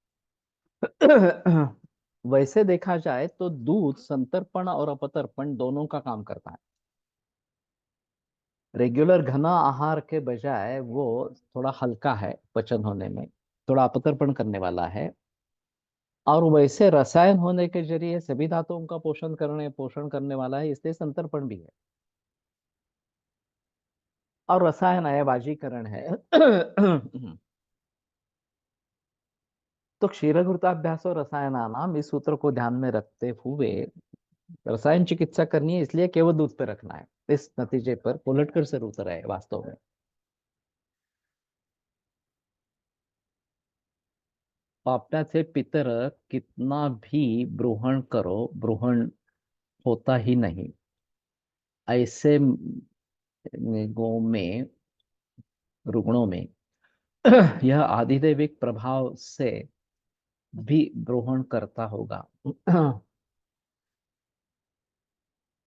वैसे देखा जाए तो दूध संतर्पण और अपतर्पण दोनों का काम करता है। रेगुलर घना आहार के बजाय वो थोड़ा हल्का है पचन होने में, थोड़ा अपतर्पण करने वाला है। और वैसे रसायन होने के जरिए सभी धातुओं का पोषण करने वाला है, इसलिए संतर्पण भी है। और रसायन है, वाजीकरण है। तो क्षीरघृताभ्यास और रसायनानाम, इस सूत्र को ध्यान में रखते हुए रसायन चिकित्सा करनी है, इसलिए केवल दूध पे रखना है। इस नतीजे पर कोलटकर सर उतर आए वास्तव में। पापना से पितर कितना भी ब्रूहण करो, ब्रूहण होता ही नहीं। ऐसे गो में, रुग्णों में यह आधिदैविक प्रभाव से भी ब्रूहण करता होगा।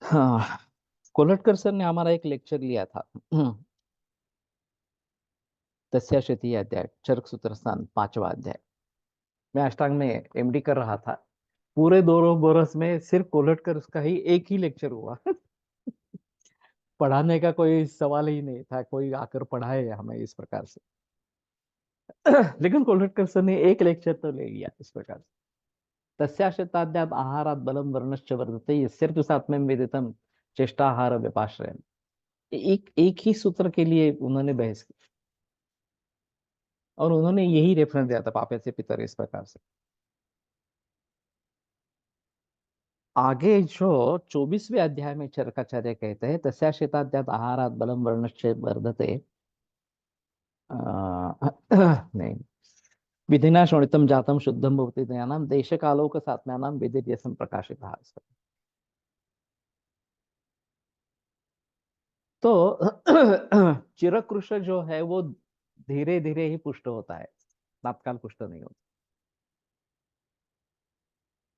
हाँ, कोलटकर सर ने हमारा एक लेक्चर लिया था। तस्याशति अध्याय, चरक सूत्र स्थान 5वां अध्याय। मैं अष्टांग में एमडी कर रहा था। पूरे 2 बरस में सिर्फ कोलटकर उसका ही एक ही लेक्चर हुआ। पढ़ाने का कोई सवाल ही नहीं था, कोई आकर पढ़ाए हमें इस प्रकार से। लेकिन कोलटकर सर ने एक लेक्चर तो ले लिया इस प्रकार से। तस्याश्रिताद्यात् आहारात् बलं वर्णश्च वर्धते यस्यर्थ सात्म्यं वेदितम चेष्टाहार व्यपाश्रयम्। एक एक ही सूत्र के लिए उन्होंने बहस की और उन्होंने यही रेफरेंस दिया था पापे से पितर इस प्रकार से। आगे जो 24वें अध्याय में चरकाचार्य कहते हैं तस्याश्रिताद्यात् आहारात् बलं वर्णश्च वर्धते, नहीं, विधिना शोणितम जातम शुद्धम भवति ज्ञानम देश कालोक सात्म्यानाम विधिर्यसम प्रकाशितः। तो चिरकृष जो है वो धीरे धीरे ही पुष्ट होता है, तत्काल पुष्ट नहीं होता।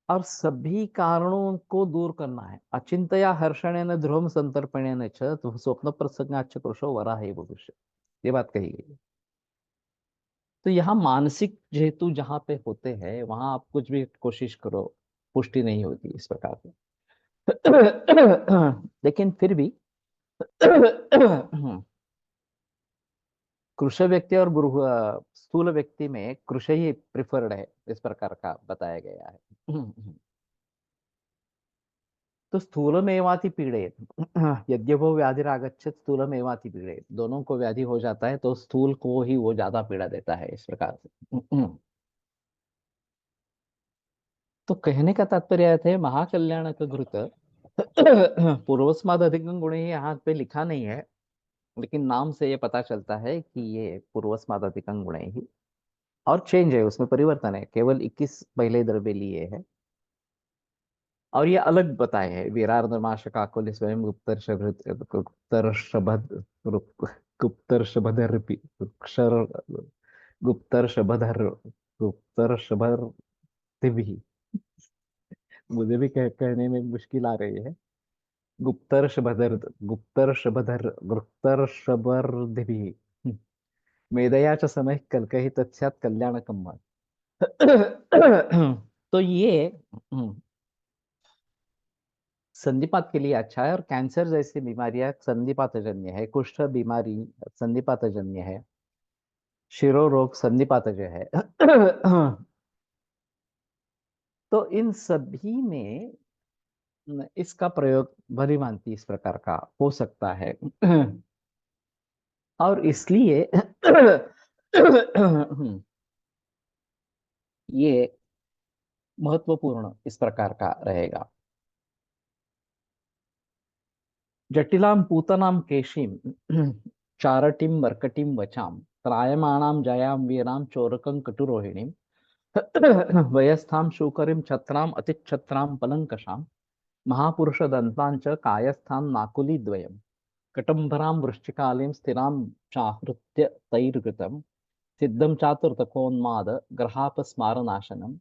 और सभी कारणों को दूर करना है। अचिंतया हर्षणेन ध्रुवम संतर्पणेन च तो स्वप्न प्रसंगाच कृशो वराह भविष्य, ये बात कही गई है। तो यहाँ मानसिक जेतु जहाँ पे होते हैं वहां आप कुछ भी कोशिश करो, पुष्टि नहीं होती इस प्रकार से। लेकिन फिर भी कृश व्यक्ति और स्थूल व्यक्ति में कृश ही प्रिफर्ड है, इस प्रकार का बताया गया है। तो स्थूलमेवाति पीड़े, यद्यपो व्याधिरागच्छत स्थूलमेवाति पीड़े, दोनों को व्याधि हो जाता है तो स्थूल को ही वो ज्यादा पीड़ा देता है इस प्रकार से। तो कहने का तात्पर्य थे महाकल्याणक घृत पूर्वस्माद अधिकं गुण ही यहाँ पे लिखा नहीं है, लेकिन नाम से ये पता चलता है कि ये पूर्वस्माद अधिकं गुण ही, और चेंज है उसमें, परिवर्तन है, केवल 21 पहले द्रव्य लिए है और ये अलग बताए हैं। वीरार्धमाश काकुल स्वयं गुप्तर शब्द गुप्तर शब्द गुप्तर शब्दर अक्षर गुप्तर शब्दर गुप्तर शब्द भी, मुझे भी कहने में मुश्किल आ रही है। गुप्तर शब्दर गुप्तर शब्दर गुप्तर शब्द भी मेदया च समय कल ही तत्स्यात् कल्याणकम। तो ये संधिपात के लिए अच्छा है, और कैंसर जैसी बीमारियां संधिपातजन्य है, कुष्ठ बीमारी संधिपातजन्य है, शिरो रोग संधिपातज है। तो इन सभी में इसका प्रयोग भली भांति इस प्रकार का हो सकता है। और इसलिए ये महत्वपूर्ण इस प्रकार का रहेगा। जटिलां पूतनां केशीं चारटीं मर्कटीं वचां त्रायमाणां जयां वीरां चोरकं कटुरोहिणीं वयस्थां शूकरीं छत्राम् अतिच्छत्रां पलङ्कषां महापुरुष दन्तांच कायस्थां नाकुलीद्वयम् कटम्बरां वृश्चिकालीं स्थिरां चाहृत्य तैर्गृतं सिद्धं चातुर्तकोन्माद ग्रहापस्मारनाशनम्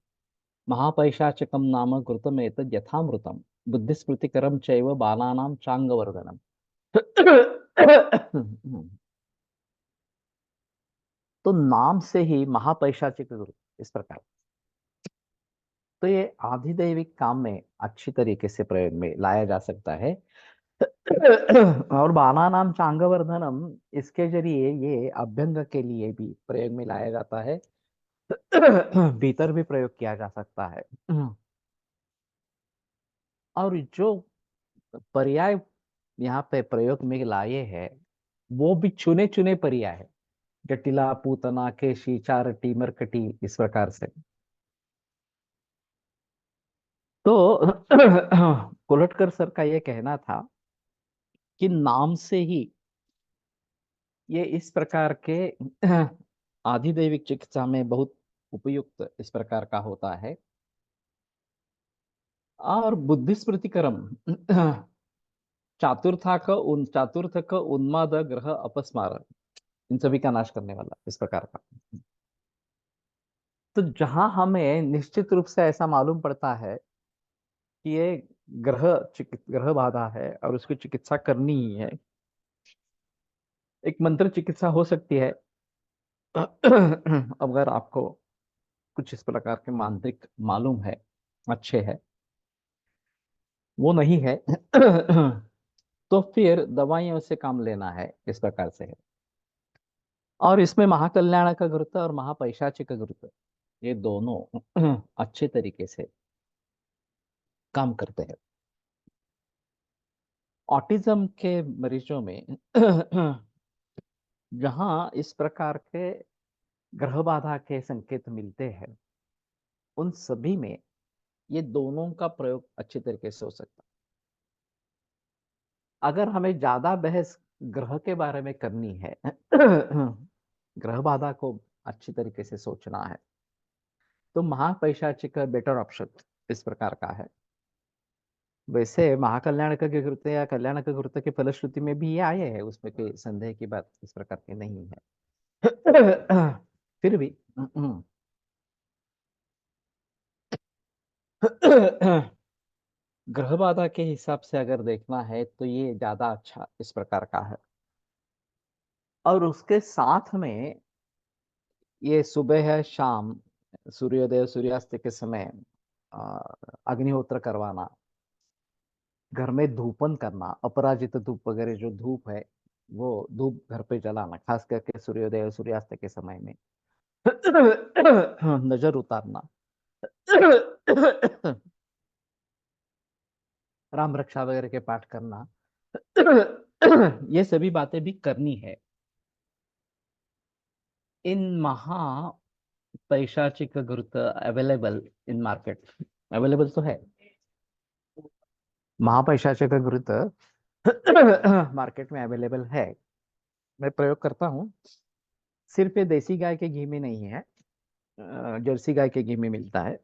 महापैशाचकं नाम घृतमेतद् यथामृतं बुद्धिस्मृतिकरं चैव बालानां चांगवर्धनम्। तो नाम से ही महापैशाचिक गुरु इस प्रकार। तो ये आधिदैविक काम में अच्छी तरीके से प्रयोग में लाया जा सकता है। और बाला नाम चांगवर्धनम, इसके जरिए ये अभ्यंग के लिए भी प्रयोग में लाया जाता है। भीतर भी प्रयोग किया जा सकता है। और जो पर्याय यहाँ पे प्रयोग में लाए हैं वो भी चुने चुने पर्याय है। जटिला पूतना केशी चारटी मरकटी इस प्रकार से। तो कोलटकर सर का ये कहना था कि नाम से ही ये इस प्रकार के आधिदैविक चिकित्सा में बहुत उपयुक्त इस प्रकार का होता है। और बुद्धि स्मृतिकरम चातुर्थक उन्माद ग्रह अपस्मार, इन सभी का नाश करने वाला इस प्रकार का। तो जहां हमें निश्चित रूप से ऐसा मालूम पड़ता है कि ये ग्रह बाधा है और उसकी चिकित्सा करनी ही है, एक मंत्र चिकित्सा हो सकती है। अगर आपको कुछ इस प्रकार के मांत्रिक मालूम है, अच्छे है, वो नहीं है तो फिर दवाइयों से काम लेना है इस प्रकार से है। और इसमें महाकल्याण का गुरुत्व और महापैशाचिक का गुरुत्व, ये दोनों अच्छे तरीके से काम करते हैं। ऑटिज्म के मरीजों में जहाँ इस प्रकार के ग्रह बाधा के संकेत मिलते हैं, उन सभी में ये दोनों का प्रयोग अच्छी तरीके से हो सकता है। अगर हमें ज्यादा बहस ग्रह के बारे में करनी है, ग्रह बाधा को अच्छी तरीके से सोचना है, तो महापैशाचिक बेटर ऑप्शन इस प्रकार का है। वैसे महाकल्याण का कृत्य या कल्याण का कृत्य की फलश्रुति में भी ये आए हैं, उसमें कोई संदेह की बात इस प्रकार की नहीं है। फिर भी ग्रह बाधा के हिसाब से अगर देखना है तो ये ज्यादा अच्छा इस प्रकार का है। और उसके साथ में ये सुबह है शाम, सूर्योदय सूर्यास्त के समय अ, अग्निहोत्र करवाना, घर में धूपन करना, अपराजित धूप वगैरह जो धूप है वो धूप घर पे जलाना, खास करके सूर्योदय और सूर्यास्त के समय में। नजर उतारना, राम रक्षा वगैरह के पाठ करना, ये सभी बातें भी करनी है। इन महा पैशाचिक गुरुत्व अवेलेबल इन मार्केट, अवेलेबल तो है, महापैशाचिक गुरुत्व मार्केट में अवेलेबल है। मैं प्रयोग करता हूँ। सिर्फ ये देसी गाय के घी में नहीं है, जर्सी गाय के घी में मिलता है।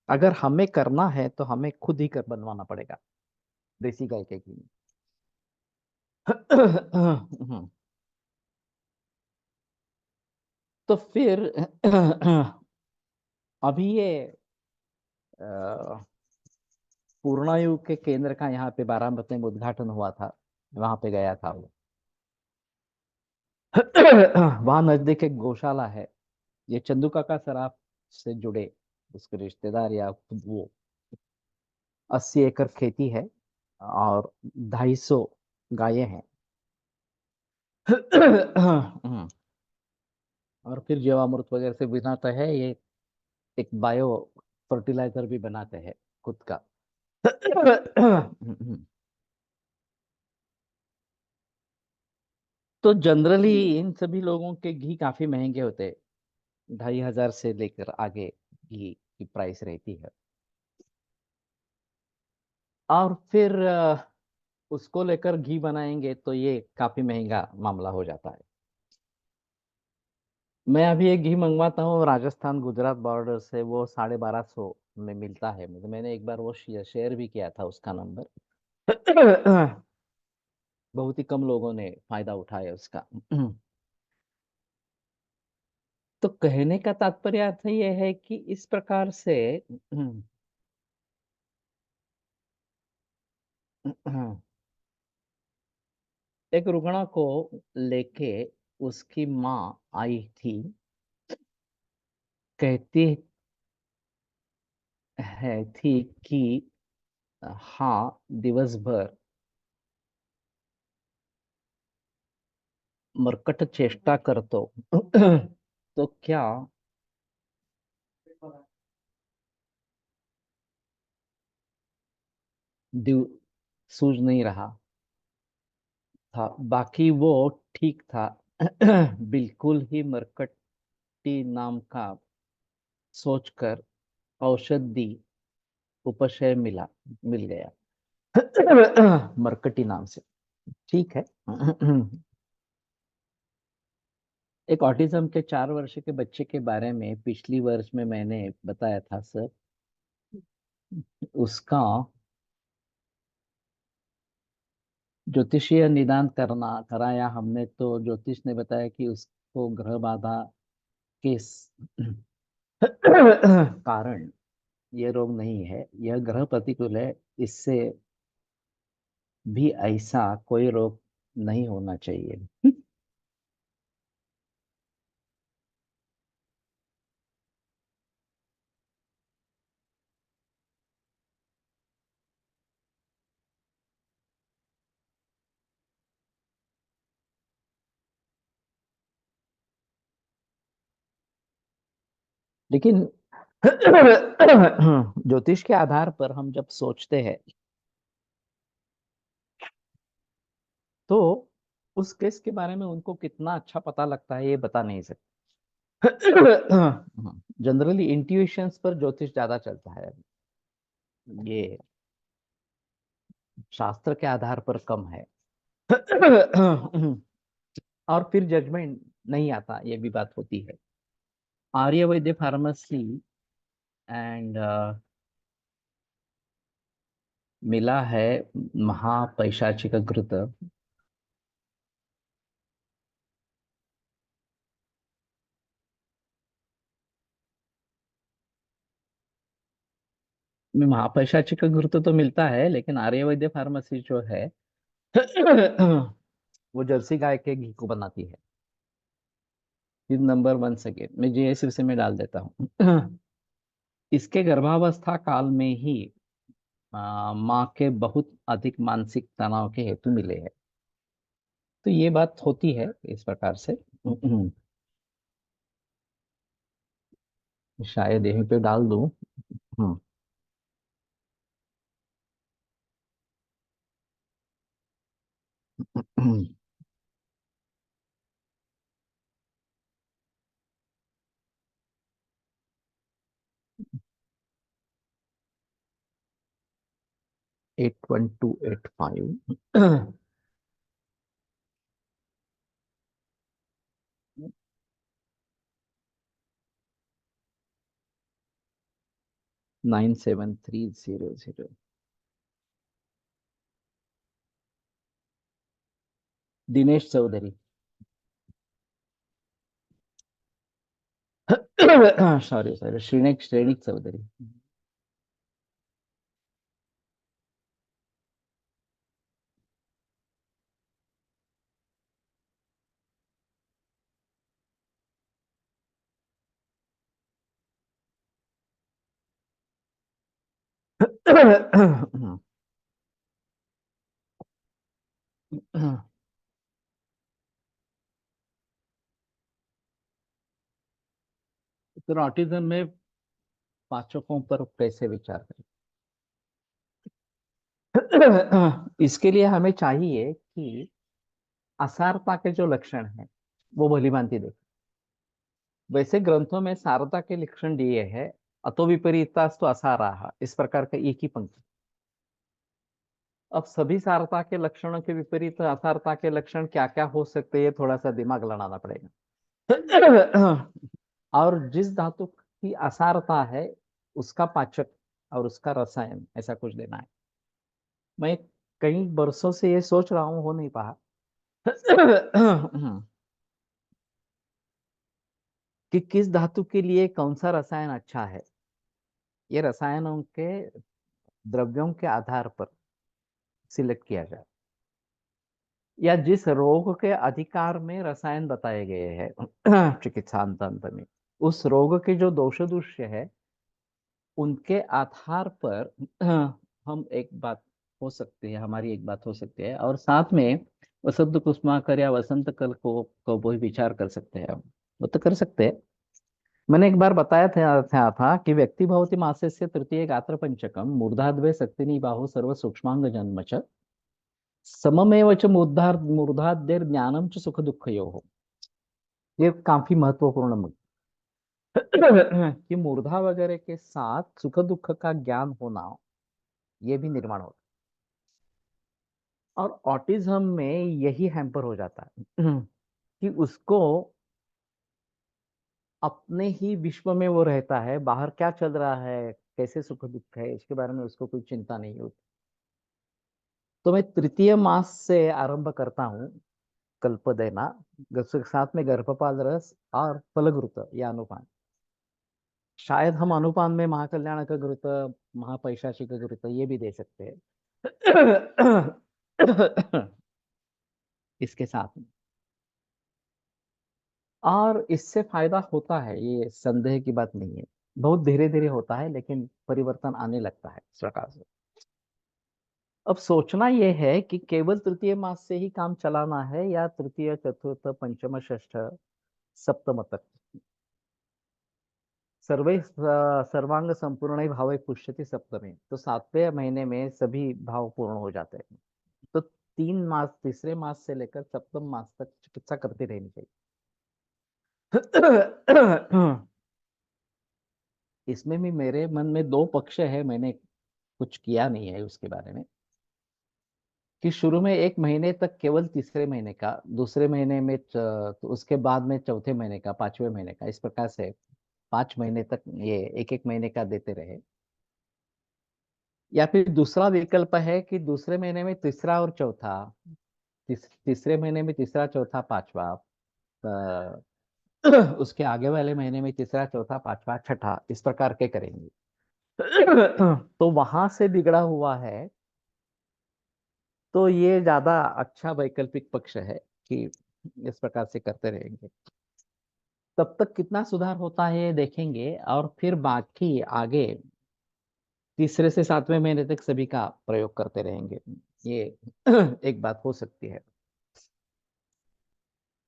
अगर हमें करना है तो हमें खुद ही कर बनवाना पड़ेगा देसी गाय के घी में। तो फिर अभी ये अ, पूर्णायु के केंद्र का यहाँ पे बारामती में उद्घाटन हुआ था, वहां पे गया था। वहां नजदीक एक गौशाला है। ये चंदू काका सराफ से जुड़े उसके रिश्तेदार या खुद वो 80 एकड़ खेती है और 250 गायें हैं। और फिर जीवामृत वगैरह से बनाता है ये, एक बायो फर्टिलाइजर भी बनाते हैं खुद का। तो जनरली इन सभी लोगों के घी काफी महंगे होते हैं, 2,500 से लेकर आगे घी की प्राइस रहती है। और फिर उसको लेकर घी बनाएंगे तो ये काफी महंगा मामला हो जाता है। मैं अभी एक घी मंगवाता हूँ राजस्थान गुजरात बॉर्डर से, वो 1250 में मिलता है मुझे। मैंने एक बार वो शेयर भी किया था उसका नंबर। बहुत ही कम लोगों ने फायदा उठाया उसका। तो कहने का तात्पर्य अर्थ ये है कि इस प्रकार से एक रुग्णा को लेके उसकी माँ आई थी, कहती है थी कि हाँ दिवसभर मरकट चेष्टा करतो। तो क्या दिव सूझ नहीं रहा था, बाकी वो ठीक था। बिल्कुल ही मरकटी नाम का सोचकर औषध दी, उपशय मिल गया। मरकटी नाम से, ठीक है। एक ऑटिज्म के 4 वर्ष के बच्चे के बारे में पिछली वर्ष में मैंने बताया था सर। उसका ज्योतिषीय निदान कराया हमने, तो ज्योतिष ने बताया कि उसको ग्रह बाधा के कारण यह रोग नहीं है, यह ग्रह प्रतिकूल है, इससे भी ऐसा कोई रोग नहीं होना चाहिए। लेकिन ज्योतिष के आधार पर हम जब सोचते हैं तो उस केस के बारे में उनको कितना अच्छा पता लगता है ये बता नहीं सकते। जनरली इंट्यूशंस पर ज्योतिष ज्यादा चलता है, ये शास्त्र के आधार पर कम है। और फिर जजमेंट नहीं आता, ये भी बात होती है। आर्य वैद्य फार्मेसी एंड मिला है महापैशाचिक घृत में। महापैशाचिक घृत तो मिलता है, लेकिन आर्य वैद्य फार्मेसी जो है वो जर्सी गाय के घी को बनाती है। फिर नंबर 1 सेकेंड मैं जीएसएफ से में डाल देता हूँ। इसके गर्भावस्था काल में ही माँ के बहुत अधिक मानसिक तनाव के हेतु मिले हैं। तो ये बात होती है इस प्रकार से। शायद यहीं पे डाल दूं। हम्म। 81285 97300। दिनेश चौधरी। Sorry sorry, Shrinik Shrenik Chaudhary. तो ऑटिज्म में पाचकों पर कैसे विचार करें? इसके लिए हमें चाहिए कि असारता के जो लक्षण हैं वो भली भांति देखें। वैसे ग्रंथों में सारता के लक्षण दिए हैं, अतो विपरीतास्तु असाराः, इस प्रकार का एक ही पंक्ति। अब सभी सारता के लक्षणों के विपरीत असारता के लक्षण क्या क्या हो सकते हैं, ये थोड़ा सा दिमाग लड़ाना पड़ेगा। और जिस धातु की असारता है उसका पाचक और उसका रसायन ऐसा कुछ देना है। मैं कई वर्षों से ये सोच रहा हूँ, हो नहीं पा कि किस धातु के लिए कौन सा रसायन अच्छा है। ये रसायनों के द्रव्यों के आधार पर सिलेक्ट किया जाए, या जिस रोग के अधिकार में रसायन बताए गए हैं चिकित्सांत में, उस रोग के जो दोष दूष्य है उनके आधार पर हम एक बात हो सकती है, हमारी एक बात हो सकती है। और साथ में वसंत कुसुमाकर या वसंत कल को भी विचार कर सकते हैं हम। वो तो कर सकते हैं। मैंने एक बार बताया था कि व्यक्ति भवति मासस्य तृतीय गात्र पंचकम मूर्धाद्वय शक्तिनी बाहु सर्व सूक्ष्मांग जन्म च सममेव च मूर्धाद्यर ज्ञानम च सुख दुःखयोः। ये काफी महत्वपूर्ण कि मूर्धा वगैरह के साथ सुख दुख का ज्ञान होना, ये भी निर्माण होता है। और ऑटिज्म में यही हैम्पर हो जाता है कि उसको अपने ही विश्व में वो रहता है, बाहर क्या चल रहा है, कैसे सुख दुख है, इसके बारे में उसको कोई चिंता नहीं होती। तो मैं तृतीय मास से आरंभ करता हूँ कल्प देना, साथ में गर्भपाल रस और फलघृत या अनुपान। शायद हम अनुपान में महाकल्याण का घृत, महापैशाची का घृत ये भी दे सकते हैं। इसके साथ में, और इससे फायदा होता है, ये संदेह की बात नहीं है। बहुत धीरे धीरे होता है लेकिन परिवर्तन आने लगता है इस प्रकार से। अब सोचना यह है कि केवल तृतीय मास से ही काम चलाना है या तृतीय चतुर्थ पंचम षष्ठ सप्तम तक। सर्वे सर्वांग संपूर्ण भावे पुष्यति सप्तमे, तो 7वें महीने में सभी भाव पूर्ण हो जाते हैं। तो 3 मास, तीसरे मास से लेकर सप्तम मास तक चिकित्सा करती रहनी चाहिए। इसमें भी मेरे मन में दो पक्ष है, मैंने कुछ किया नहीं है उसके बारे में, कि शुरू में 1 महीने तक केवल तीसरे महीने का, दूसरे महीने में तो उसके बाद में चौथे महीने का, 5वें महीने का, इस प्रकार से 5 महीने तक ये एक एक महीने का देते रहे। या फिर दूसरा विकल्प है कि दूसरे महीने में तीसरा और चौथा, तीसरे महीने में तीसरा चौथा पांचवा, अ, उसके आगे वाले महीने में तीसरा चौथा पांचवा छठा, इस प्रकार के करेंगे। तो वहां से बिगड़ा हुआ है, तो ये ज्यादा अच्छा वैकल्पिक पक्ष है कि इस प्रकार से करते रहेंगे। तब तक कितना सुधार होता है ये देखेंगे, और फिर बाकी आगे तीसरे से 7वें महीने तक सभी का प्रयोग करते रहेंगे। ये एक बात हो सकती है,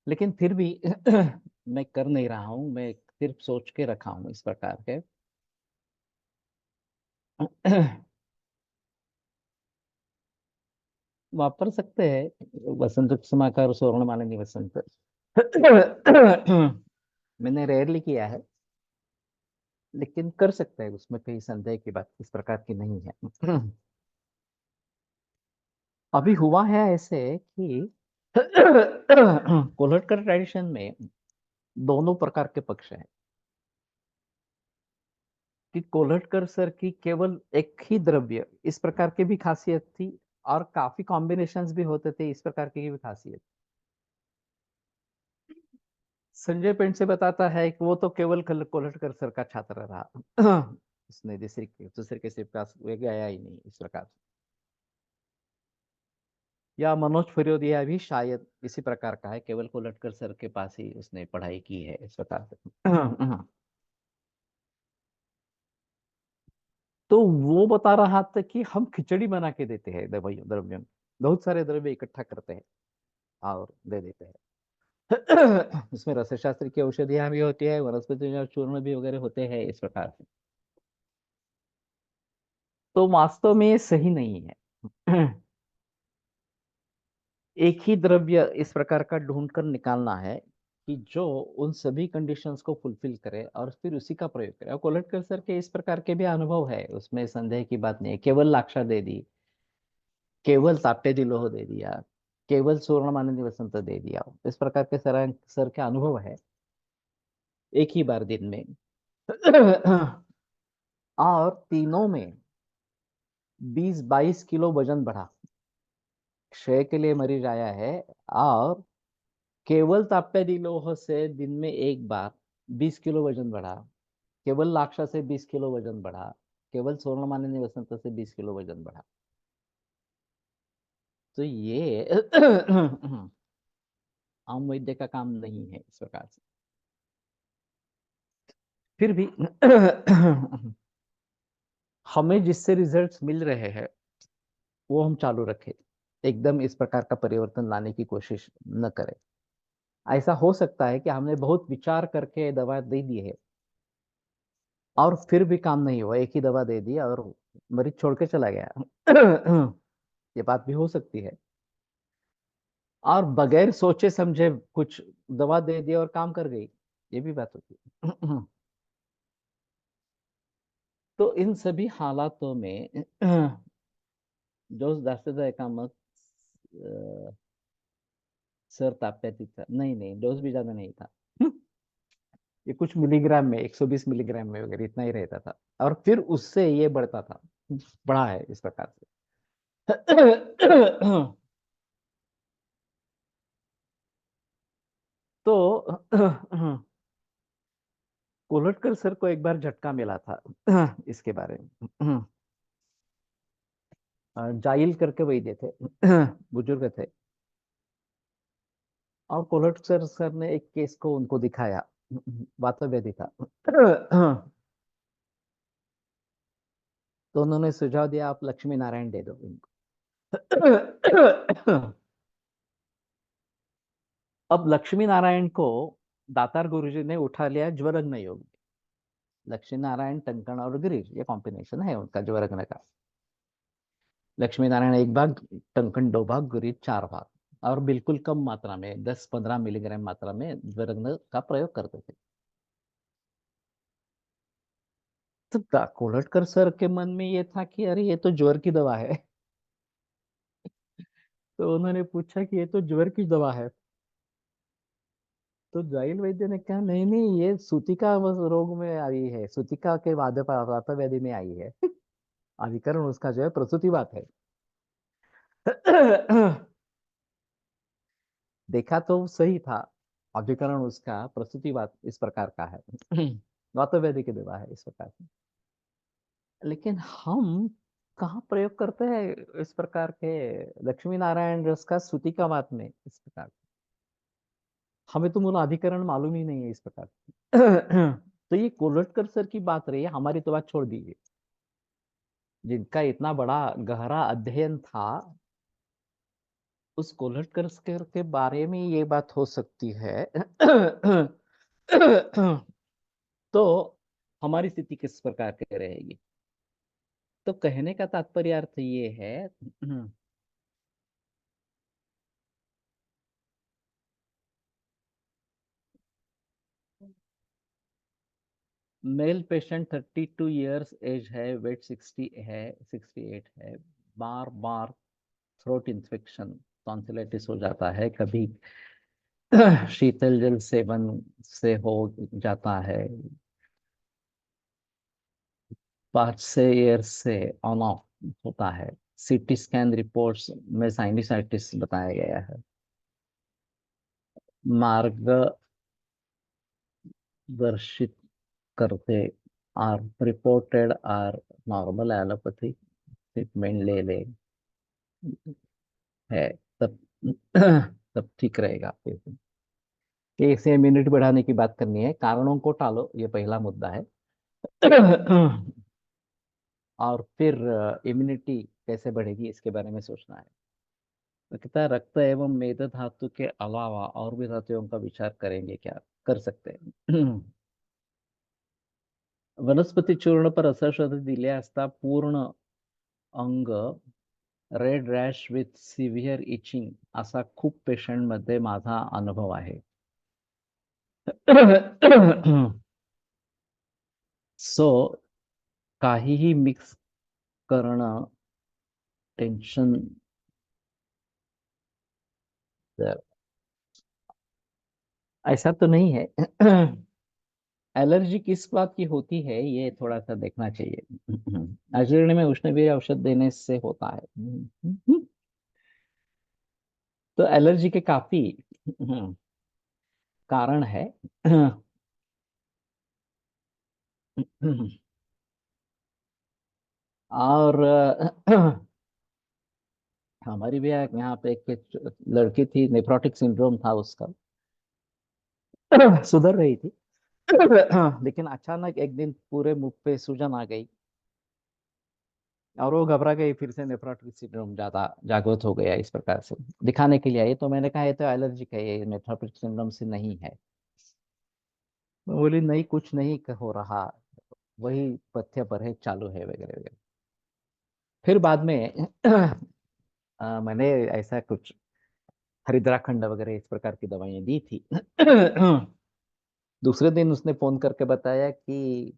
लेकिन फिर भी मैं कर नहीं रहा हूं, मैं सिर्फ सोच के रखा हूं इस प्रकार के। वापर सकते हैं वसंत समाकार स्वर्ण मालिनी वसंत। मैंने रेयरली किया है, लेकिन कर सकते हैं, उसमें कोई संदेह की बात इस प्रकार की नहीं है। अभी हुआ है ऐसे कि कोल्हटकर ट्रेडिशन में दोनों प्रकार के पक्ष हैं, कि कोल्हटकर सर की केवल एक ही द्रव्य इस प्रकार की भी खासियत थी, और काफी कॉम्बिनेशंस भी होते थे इस प्रकार की भी खासियत। संजय पेंट से बताता है कि वो तो केवल कोल्हटकर सर का छात्र रहा। उसने दूसरी दूसरे किसी के पास वे गया ही नहीं इस प्रकार से। या मनोज फिरोदिया भी शायद इसी प्रकार का है, केवल कोल्हटकर सर के पास ही उसने पढ़ाई की है इस प्रकार से। तो वो बता रहा था कि हम खिचड़ी बना के देते हैं दवाई द्रव्य में, बहुत सारे द्रव्य इकट्ठा करते हैं और दे देते हैं। इसमें रसशास्त्र की औषधियां भी होती है, वनस्पति चूर्ण भी वगैरह होते हैं इस प्रकार से। तो वास्तव में ये सही नहीं है। एक ही द्रव्य इस प्रकार का ढूंढ कर निकालना है कि जो उन सभी कंडीशंस को फुलफिल करे, और फिर उसी का प्रयोग करे। और कोल्हटकर सर के इस प्रकार के भी अनुभव है, उसमें संदेह की बात नहीं है। केवल लाक्षा दे दी, केवल ताप्ते दिलोह दे दिया, केवल स्वर्ण मानंदी वसंत दे दिया, इस प्रकार के सर के अनुभव है एक ही बार दिन में। और तीनों में 20-22 किलो वजन बढ़ा, क्षय के लिए मरीज आया है, और केवल ताप्ते लोह से दिन में एक बार 20 किलो वजन बढ़ा, केवल लाक्षा से 20 किलो वजन बढ़ा, केवल स्वर्ण माननीय वसंत से 20 किलो वजन बढ़ा। तो ये आम वैद्य का काम नहीं है इस प्रकार से। फिर भी हमें जिससे रिजल्ट्स मिल रहे हैं वो हम चालू रखें, एकदम इस प्रकार का परिवर्तन लाने की कोशिश न करें। ऐसा हो सकता है कि हमने बहुत विचार करके दवा दे दी है, और फिर भी काम नहीं हुआ, एक ही दवा दे दी और मरीज छोड़ के चला गया। ये बात भी हो सकती है। और बगैर सोचे समझे कुछ दवा दे दी और काम कर गई, ये भी बात होती है। तो इन सभी हालातों में जोश दास्तेदार का मत सर ताप्याती था, नहीं नहीं, डोज भी ज्यादा नहीं था। ये कुछ मिलीग्राम में, 120 मिलीग्राम में वगैरह इतना ही रहता था, और फिर उससे ये बढ़ता था, बढ़ा है इस प्रकार से। तो कोल्हटकर सर को एक बार झटका मिला था इसके बारे में। जाइल करके वैद्य थे, बुजुर्ग थे, और कोल्हटकर सर ने एक केस को उनको दिखाया, वातव्यधि था। तो उन्होंने सुझाव दिया, आप लक्ष्मी नारायण दे दो इनको। अब लक्ष्मी नारायण को दातार गुरुजी ने उठा लिया ज्वरग्न योग में। लक्ष्मी नारायण, टंकण और गिरीश, ये कॉम्बिनेशन है उनका ज्वरग्न का। लक्ष्मी नारायण एक भाग, टंकण दो भाग, गिरीश चार भाग। और बिल्कुल कम मात्रा में 10-15 मिलीग्राम मात्रा में ज्वरग्न का प्रयोग करते थे। तो कोलटकर सर के मन में ये था कि अरे ये तो ज्वर की दवा है। तो उन्होंने पूछा कि ये तो ज्वर की दवा है। तो जाइल वैद्य ने कहा नहीं नहीं, ये सूतिका बस रोग में आई है, सूतिका के वातव्याधि में आई है। अधिकरण उसका जो है प्रसूतिवात है। देखा तो सही था, अधिकरण उसका प्रसूतिवात इस प्रकार का है। वातव्याधि की दवा है इस प्रकार से। लेकिन हम कहाँ प्रयोग करते हैं इस प्रकार के लक्ष्मी नारायण रस का सूतिकावात में इस प्रकार। हमें तो मूल अधिकरण मालूम ही नहीं है इस प्रकार। तो ये कोलटकर सर की बात रही है, हमारी तो बात छोड़ दीजिए। जिनका इतना बड़ा गहरा अध्ययन था, उस कोलटकर सर के बारे में ये बात हो सकती है। तो हमारी स्थिति किस प्रकार की रहेगी? तो कहने का तात्पर्य अर्थ ये है। मेल पेशेंट 32 इयर्स एज है, वेट 60 है, 68 है। बार बार थ्रोट इन्फेक्शन, टॉन्सिलाइटिस हो जाता है, कभी शीतल जल सेवन से हो जाता है। 5 से ईयर्स से ऑन ऑफ होता है। सीटी स्कैन रिपोर्ट्स में साइनसाइटिस बताया गया है। मार्गदर्शित करते are reported are normal allopathy treatment ले ले है, तब तब ठीक रहेगा। फिर इसे इम्यूनिटी बढ़ाने की बात करनी है, कारणों को टालो, ये पहला मुद्दा है। और फिर इम्यूनिटी कैसे बढ़ेगी इसके बारे में सोचना है। तो कहता है रक्त एवं मेद धातु के अलावा और भी धातुओं का विचार करेंगे क्या, कर सकते हैं। वनस्पती चूर्ण पर असर दिले असता पूर्ण अंग red rash with severe itching असा खूप पेशंट मध्ये माझा अनुभव आहे। सो काहीही मिक्स करणं टेंशन, ऐसा तो नहीं है। एलर्जी किस बात की होती है ये थोड़ा सा देखना चाहिए। अजीर्ण में उष्णवीर्य औषध देने से होता है। तो एलर्जी के काफी कारण है। और हमारी भी यहाँ पे एक लड़की थी, नेफ्रोटिक सिंड्रोम था उसका। सुधर रही थी। लेकिन अचानक एक दिन पूरे मुख पे सूजन आ गई और वो घबरा गई, फिर से नेफ्रोटिक सिंड्रोम ज्यादा जागृत हो गया, इस प्रकार से दिखाने के लिए आई। तो मैंने कहा ये तो एलर्जी है, ये नेफ्रोटिक सिंड्रोम से नहीं है। वो बोली नहीं कुछ नहीं हो रहा, वही पथ्य परहेज चालू है वगैरह वगैरह। फिर बाद में मैंने ऐसा कुछ हरिद्राखंड वगैरह इस प्रकार की दवाइयाँ दी थी। दूसरे दिन उसने फोन करके बताया कि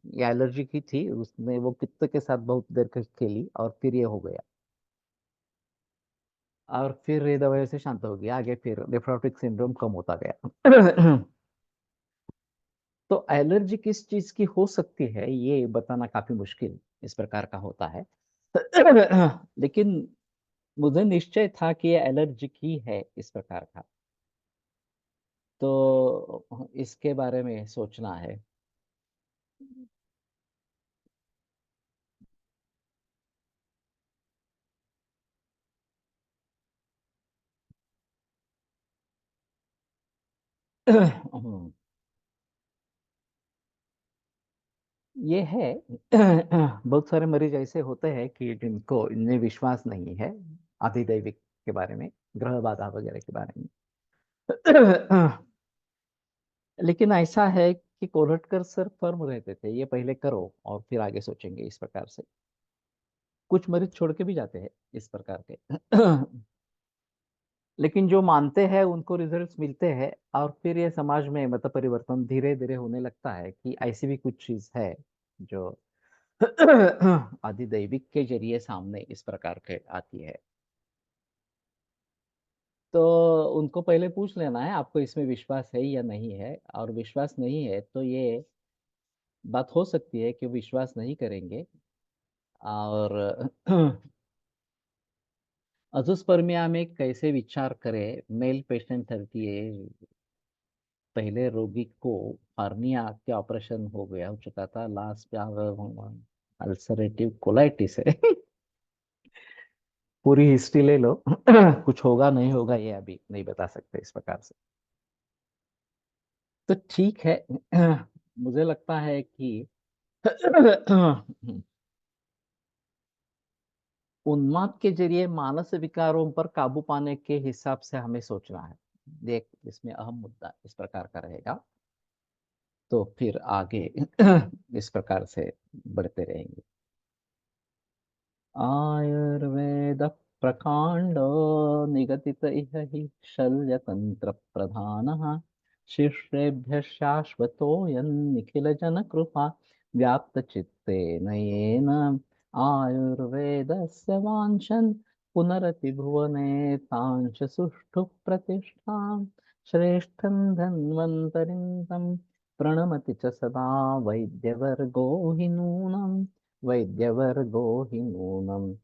ये एलर्जी की थी, उसने वो पित्त के साथ बहुत देर खेली और फिर ये हो गया। और फिर ये दवाई से शांत हो गया, आगे फिर नेफ्रोटिक सिंड्रोम कम होता गया। तो एलर्जी किस चीज की हो सकती है ये बताना काफी मुश्किल इस प्रकार का होता है। लेकिन मुझे निश्चय था कि ये एलर्जी की है इस प्रकार का। तो इसके बारे में सोचना है। ये है। बहुत सारे मरीज ऐसे होते हैं कि जिनको इनमें विश्वास नहीं है, अधिदैविक के बारे में, ग्रह बाधा वगैरह के बारे में। लेकिन ऐसा है कि कोल्हटकर सर फर्म रहते थे, ये पहले करो और फिर आगे सोचेंगे, इस प्रकार से। कुछ मरीज छोड़ के भी जाते हैं इस प्रकार के। लेकिन जो मानते हैं उनको रिजल्ट्स मिलते हैं, और फिर ये समाज में मत परिवर्तन धीरे धीरे होने लगता है कि ऐसी भी कुछ चीज है जो अधिदैविक के जरिए सामने इस प्रकार के आती है। तो उनको पहले पूछ लेना है आपको इसमें विश्वास है या नहीं है, और विश्वास नहीं है तो ये बात हो सकती है कि विश्वास नहीं करेंगे। और अजोस्पर्मिया में कैसे विचार करें, मेल पेशेंट 38, पहले रोगी को हार्निया के ऑपरेशन हो चुका था, लास्ट अल्सरेटिव कोलाइटिस है। पूरी हिस्ट्री ले लो। कुछ होगा नहीं होगा ये अभी नहीं बता सकते इस प्रकार से। तो ठीक है। मुझे लगता है कि उन्माद के जरिए मानस विकारों पर काबू पाने के हिसाब से हमें सोचना है। देख, इसमें अहम मुद्दा इस प्रकार का रहेगा, तो फिर आगे इस प्रकार से बढ़ते रहेंगे। आयुर्वेद प्रकांडो निगदित इह हि शल्यतंत्र प्रधानः शिष्येभ्यः शाश्वतोऽयं निखिल जन कृपा व्याप्त चित्तेन येन आयुर्वेदस्य वाञ्छन् पुनरपि भुवने तांश सुष्ठु प्रतिष्ठां श्रेष्ठं धन्वन्तरिं तं प्रणमति च सदा वैद्यवर्गो हि नूनम् वैद्यवर्गो हि नूनम्।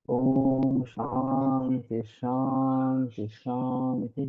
ओम शांति शांति शांति।